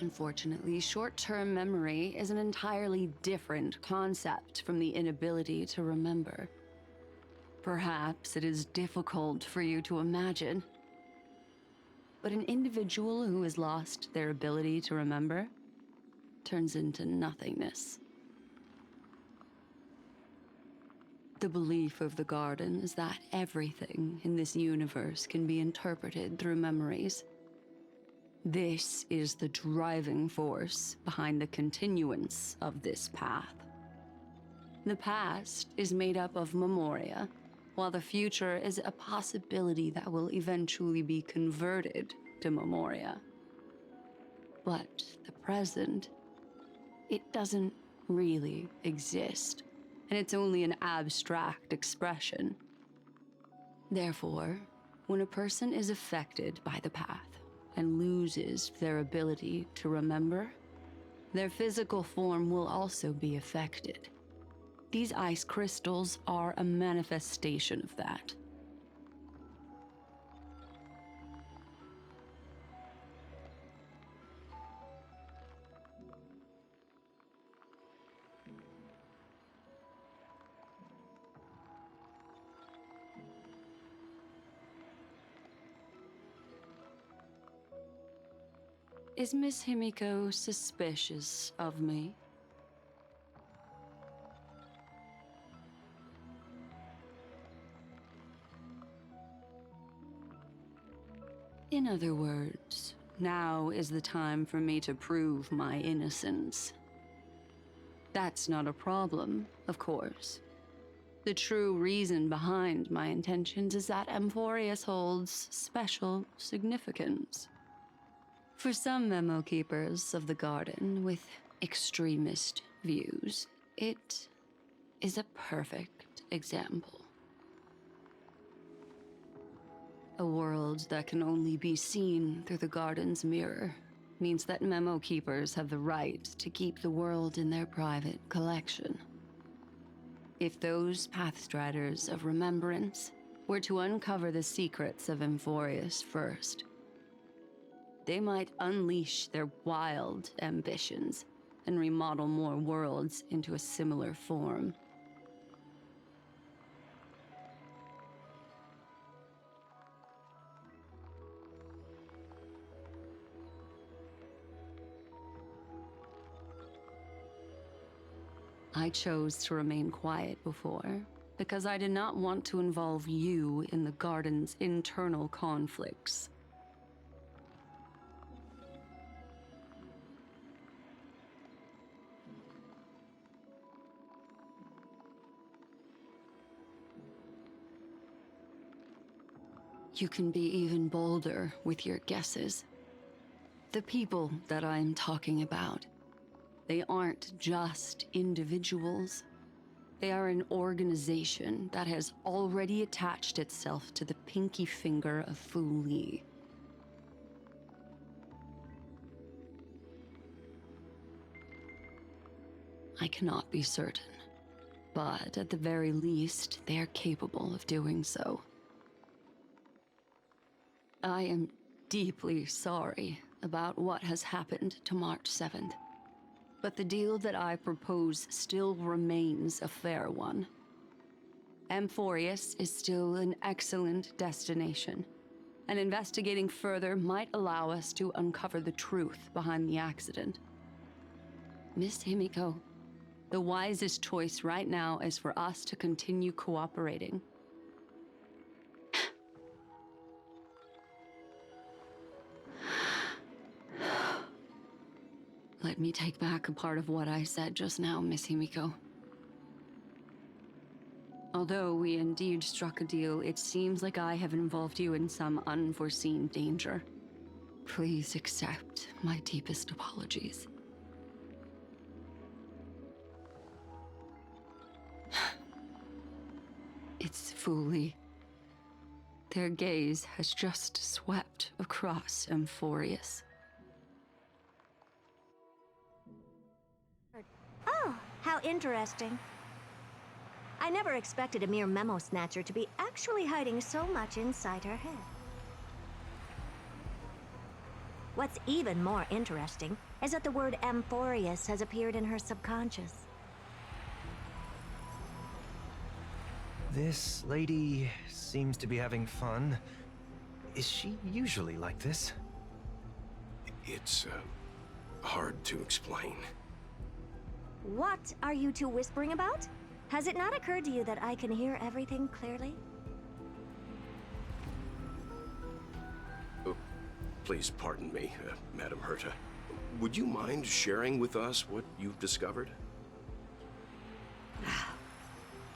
Unfortunately, short-term memory is an entirely different concept from the inability to remember. Perhaps it is difficult for you to imagine, but an individual who has lost their ability to remember turns into nothingness. The belief of the Garden is that everything in this universe can be interpreted through memories. This is the driving force behind the continuance of this path. The past is made up of memoria, while the future is a possibility that will eventually be converted to memoria. But the present, it doesn't really exist, and it's only an abstract expression. Therefore, when a person is affected by the path and loses their ability to remember, their physical form will also be affected. These ice crystals are a manifestation of that. Is Miss Himiko suspicious of me? In other words, now is the time for me to prove my innocence. That's not a problem, of course. The true reason behind my intentions is that Amphorius holds special significance. For some memo keepers of the Garden with extremist views, it is a perfect example. A world that can only be seen through the Garden's mirror means that memo keepers have the right to keep the world in their private collection. If those Pathstriders of Remembrance were to uncover the secrets of Amphorius first, they might unleash their wild ambitions and remodel more worlds into a similar form. I chose to remain quiet before, because I did not want to involve you in the Garden's internal conflicts. You can be even bolder with your guesses. The people that I'm talking about, they aren't just individuals. They are an organization that has already attached itself to the pinky finger of Fu Li. I cannot be certain, but at the very least, they are capable of doing so. I am deeply sorry about what has happened to March 7th. But the deal that I propose still remains a fair one. Amphorius is still an excellent destination, and investigating further might allow us to uncover the truth behind the accident. Miss Himiko, the wisest choice right now is for us to continue cooperating. Let me take back a part of what I said just now, Miss Himiko. Although we indeed struck a deal, it seems like I have involved you in some unforeseen danger. Please accept my deepest apologies. It's Fu Li. Their gaze has just swept across Amphorius. Oh, how interesting. I never expected a mere memo snatcher to be actually hiding so much inside her head. What's even more interesting is that the word Amphorius has appeared in her subconscious. This lady seems to be having fun. Is she usually like this? It's, hard to explain. What are you two whispering about? Has it not occurred to you that I can hear everything clearly? Oh, please pardon me, Madam Herta. Would you mind sharing with us what you've discovered?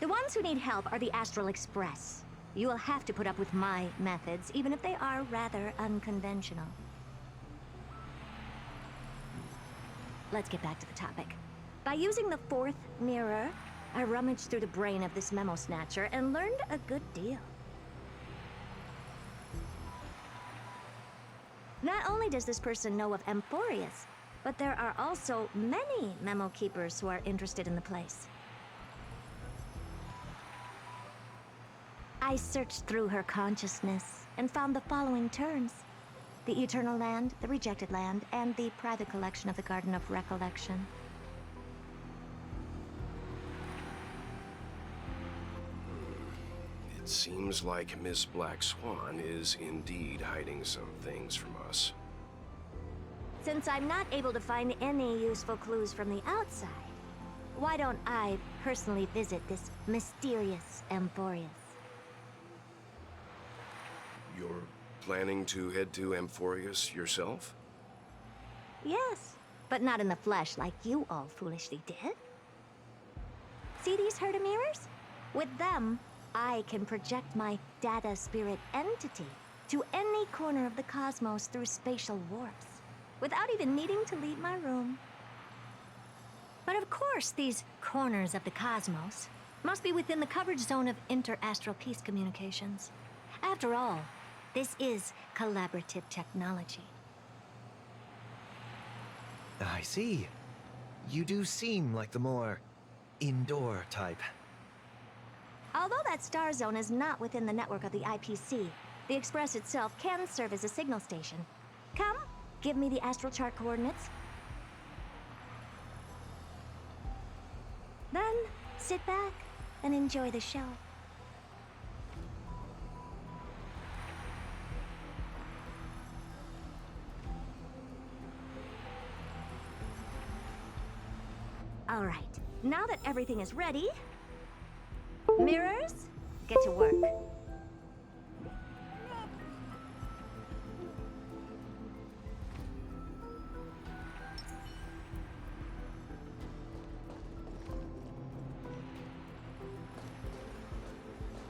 The ones who need help are the Astral Express. You will have to put up with my methods, even if they are rather unconventional. Let's get back to the topic. By using the fourth mirror, I rummaged through the brain of this memo snatcher and learned a good deal. Not only does this person know of Amphorius, but there are also many memo keepers who are interested in the place. I searched through her consciousness and found the following terms: the Eternal Land, the Rejected Land, and the private collection of the Garden of Recollection. It seems like Miss Black Swan is indeed hiding some things from us. Since I'm not able to find any useful clues from the outside, why don't I personally visit this mysterious Amphorius? You're planning to head to Amphorius yourself? Yes, but not in the flesh like you all foolishly did. See these Herta mirrors? With them, I can project my data spirit entity to any corner of the cosmos through spatial warps, without even needing to leave my room. But of course, these corners of the cosmos must be within the coverage zone of inter-astral peace communications. After all, this is collaborative technology. I see. You do seem like the more indoor type. Although that star zone is not within the network of the IPC, the Express itself can serve as a signal station. Come, give me the astral chart coordinates. Then, sit back and enjoy the show. All right, now that everything is ready, mirrors, get to work.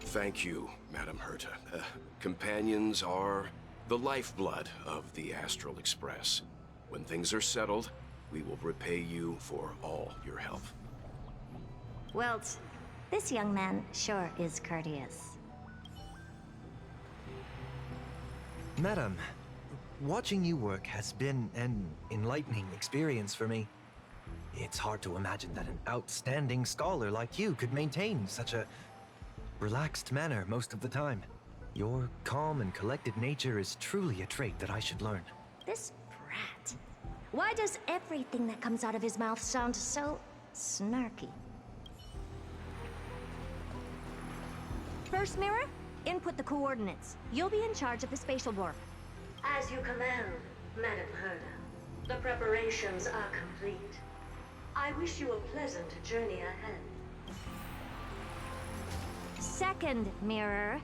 Thank you, Madam Herta. Companions are the lifeblood of the Astral Express. When things are settled, we will repay you for all your help. Well, this young man sure is courteous. Madam, watching you work has been an enlightening experience for me. It's hard to imagine that an outstanding scholar like you could maintain such a relaxed manner most of the time. Your calm and collected nature is truly a trait that I should learn. This brat. Why does everything that comes out of his mouth sound so snarky? First mirror, input the coordinates. You'll be in charge of the spatial warp. As you command, Madam Herta. The preparations are complete. I wish you a pleasant journey ahead. Second mirror,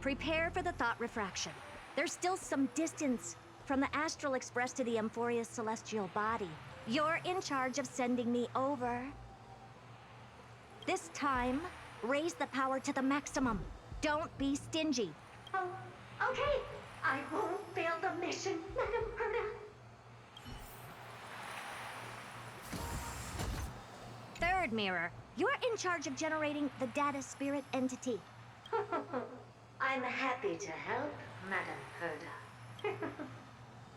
prepare for the thought refraction. There's still some distance from the Astral Express to the Amphorius celestial body. You're in charge of sending me over. This time, raise the power to the maximum. Don't be stingy. Oh, okay. I won't fail the mission, Madam Herta. Third mirror, you're in charge of generating the data spirit entity. I'm happy to help, Madam Herta.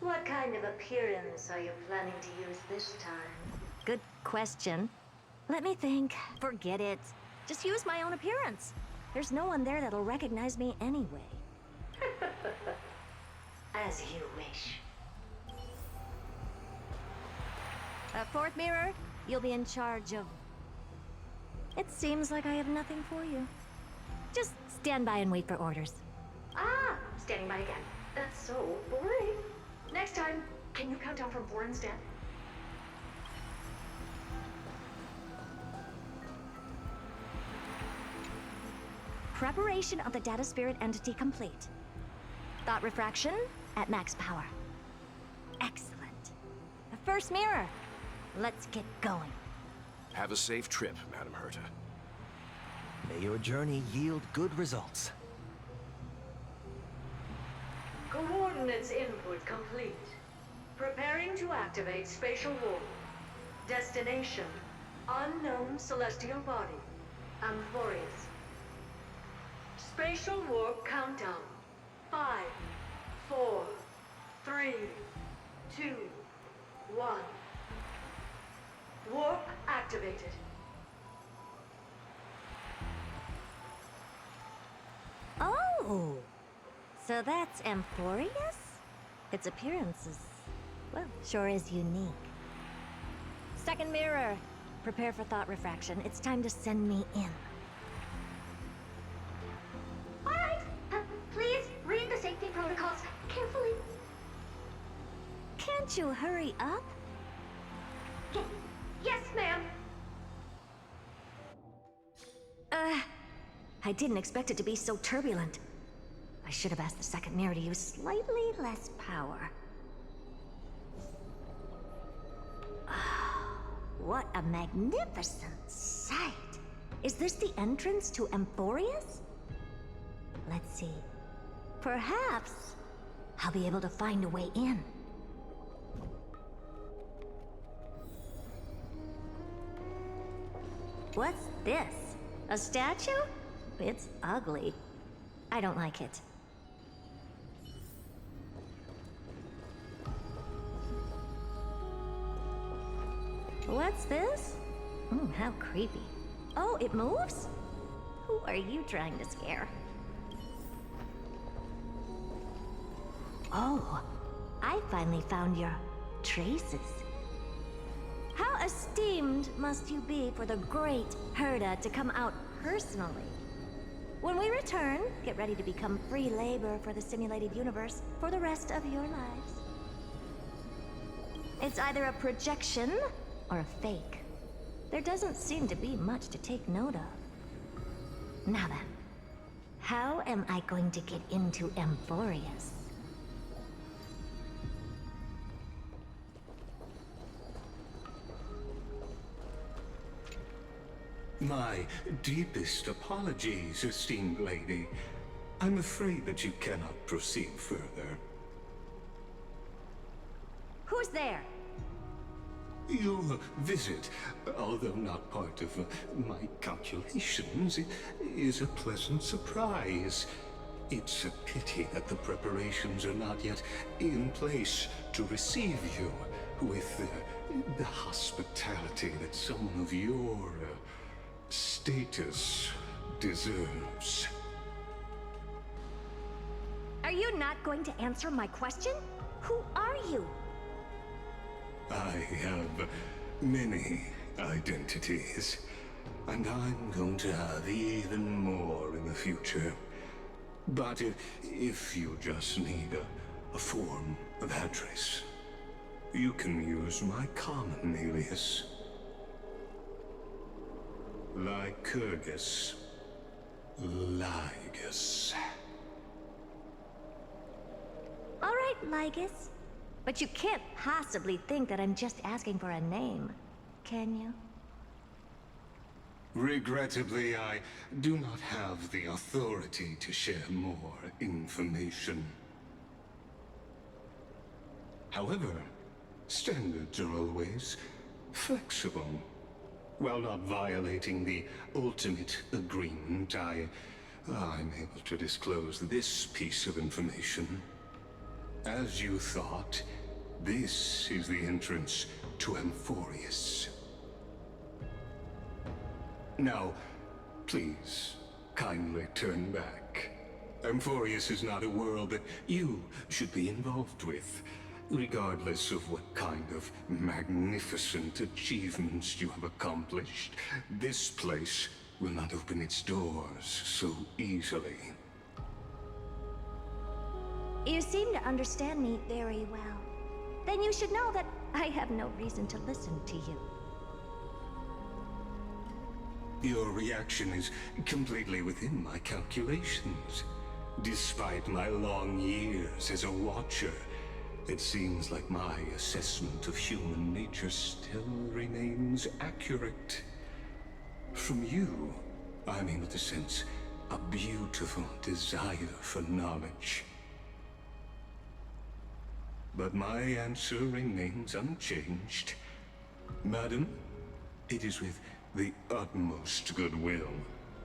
What kind of appearance are you planning to use this time? Good question. Let me think. Forget it. Just use my own appearance. There's no one there that'll recognize me anyway. As you wish. Fourth mirror, you'll be in charge of... It seems like I have nothing for you. Just stand by and wait for orders. Ah, standing by again. That's so boring. Next time, can you count down from 4 instead? Preparation of the data spirit entity complete. Thought refraction at max power. Excellent. The first mirror. Let's get going. Have a safe trip, Madam Herta. May your journey yield good results. Coordinates input complete. Preparing to activate spatial warp. Destination: unknown celestial body. Amphorius. Spatial warp countdown. 5, 4, 3, 2, 1. Warp activated. Oh! So that's Amphorius? Its appearance is, well, sure is unique. Second mirror. Prepare for thought refraction. It's time to send me in. Alright, please read the safety protocols carefully. Can't you hurry up? Yes, ma'am. I didn't expect it to be so turbulent. I should have asked the second mirror to use slightly less power. What a magnificent sight! Is this the entrance to Amphorius? Let's see. Perhaps I'll be able to find a way in. What's this? A statue? It's ugly. I don't like it. What's this? How creepy. Oh, it moves? Who are you trying to scare? Oh, I finally found your traces. How esteemed must you be for the great Herta to come out personally? When we return, get ready to become free labor for the simulated universe for the rest of your lives. It's either a projection or a fake. There doesn't seem to be much to take note of. Now then, how am I going to get into Amphorius? My deepest apologies, esteemed lady. I'm afraid that you cannot proceed further. Who's there? Your visit, although not part of my calculations, is a pleasant surprise. It's a pity that the preparations are not yet in place to receive you with the hospitality that someone of your status deserves. Are you not going to answer my question? Who are you? I have many identities, and I'm going to have even more in the future. But if you just need a form of address, you can use my common alias. Lycurgus. Lygus. All right, Lygus. But you can't possibly think that I'm just asking for a name, can you? Regrettably, I do not have the authority to share more information. However, standards are always flexible. While not violating the ultimate agreement, I'm able to disclose this piece of information. As you thought, this is the entrance to Amphorius. Now, please, kindly turn back. Amphorius is not a world that you should be involved with, regardless of what kind of magnificent achievements you have accomplished. This place will not open its doors so easily. You seem to understand me very well. Then you should know that I have no reason to listen to you. Your reaction is completely within my calculations. Despite my long years as a watcher, it seems like my assessment of human nature still remains accurate. From you, I'm able to sense a beautiful desire for knowledge. But my answer remains unchanged. Madam, it is with the utmost goodwill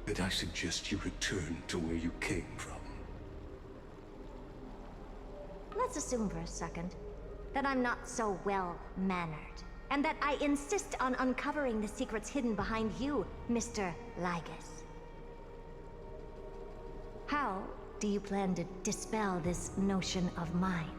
that I suggest you return to where you came from. Let's assume for a second that I'm not so well-mannered, and that I insist on uncovering the secrets hidden behind you, Mr. Lygus. How do you plan to dispel this notion of mine?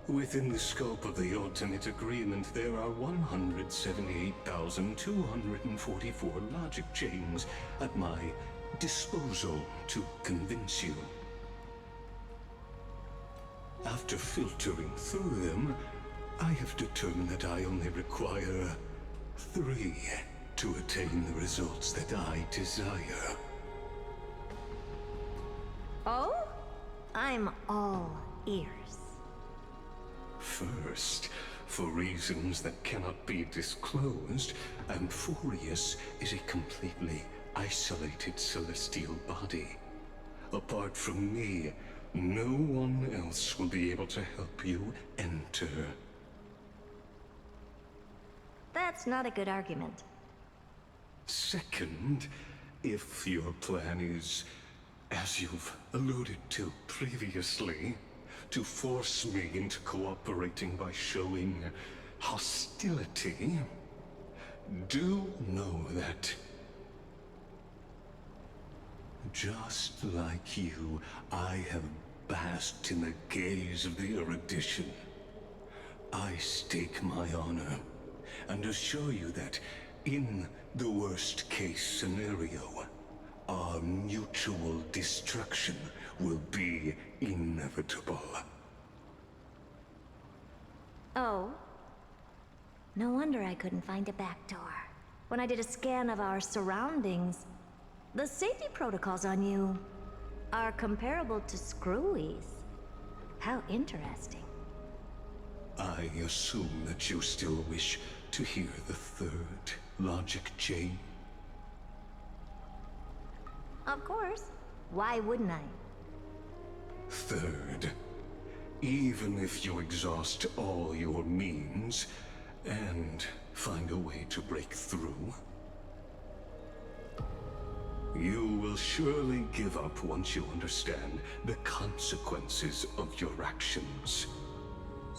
Within the scope of the ultimate agreement, there are 178,244 logic chains at my disposal to convince you. After filtering through them, I have determined that I only require 3 to attain the results that I desire. Oh? I'm all ears. First, for reasons that cannot be disclosed, Amphorius is a completely isolated celestial body. Apart from me, no one else will be able to help you enter. That's not a good argument. Second, if your plan is, as you've alluded to previously, to force me into cooperating by showing hostility, do know that, just like you, I have basked in the gaze of the erudition. I stake my honor, and assure you that, in the worst-case scenario, our mutual destruction will be inevitable. Oh? No wonder I couldn't find a back door. When I did a scan of our surroundings, the safety protocols on you are comparable to Screwy's. How interesting. I assume that you still wish to hear the third logic chain? Of course. Why wouldn't I? Third, even if you exhaust all your means and find a way to break through, you will surely give up once you understand the consequences of your actions.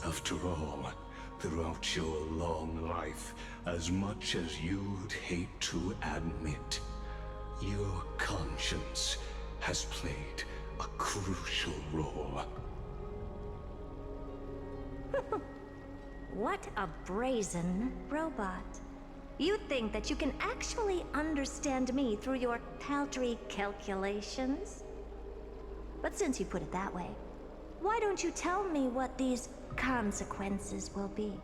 After all, throughout your long life, as much as you'd hate to admit, your conscience has played a crucial role. What a brazen robot. You think that you can actually understand me through your paltry calculations? But since you put it that way, why don't you tell me what these consequences will be?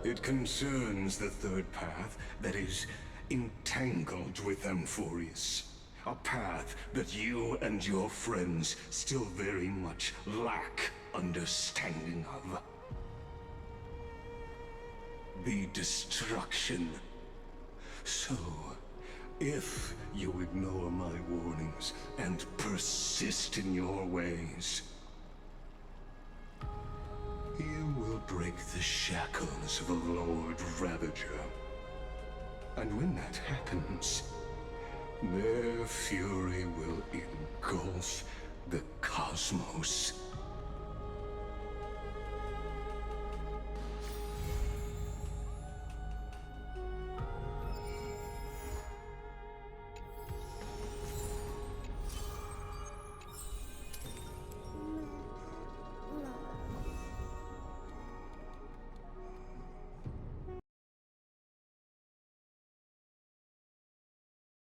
It concerns the third path that is entangled with Amphorius. A path that you and your friends still very much lack understanding of. The destruction. So, if you ignore my warnings and persist in your ways, you will break the shackles of a Lord Ravager. And when that happens, their fury will engulf the cosmos.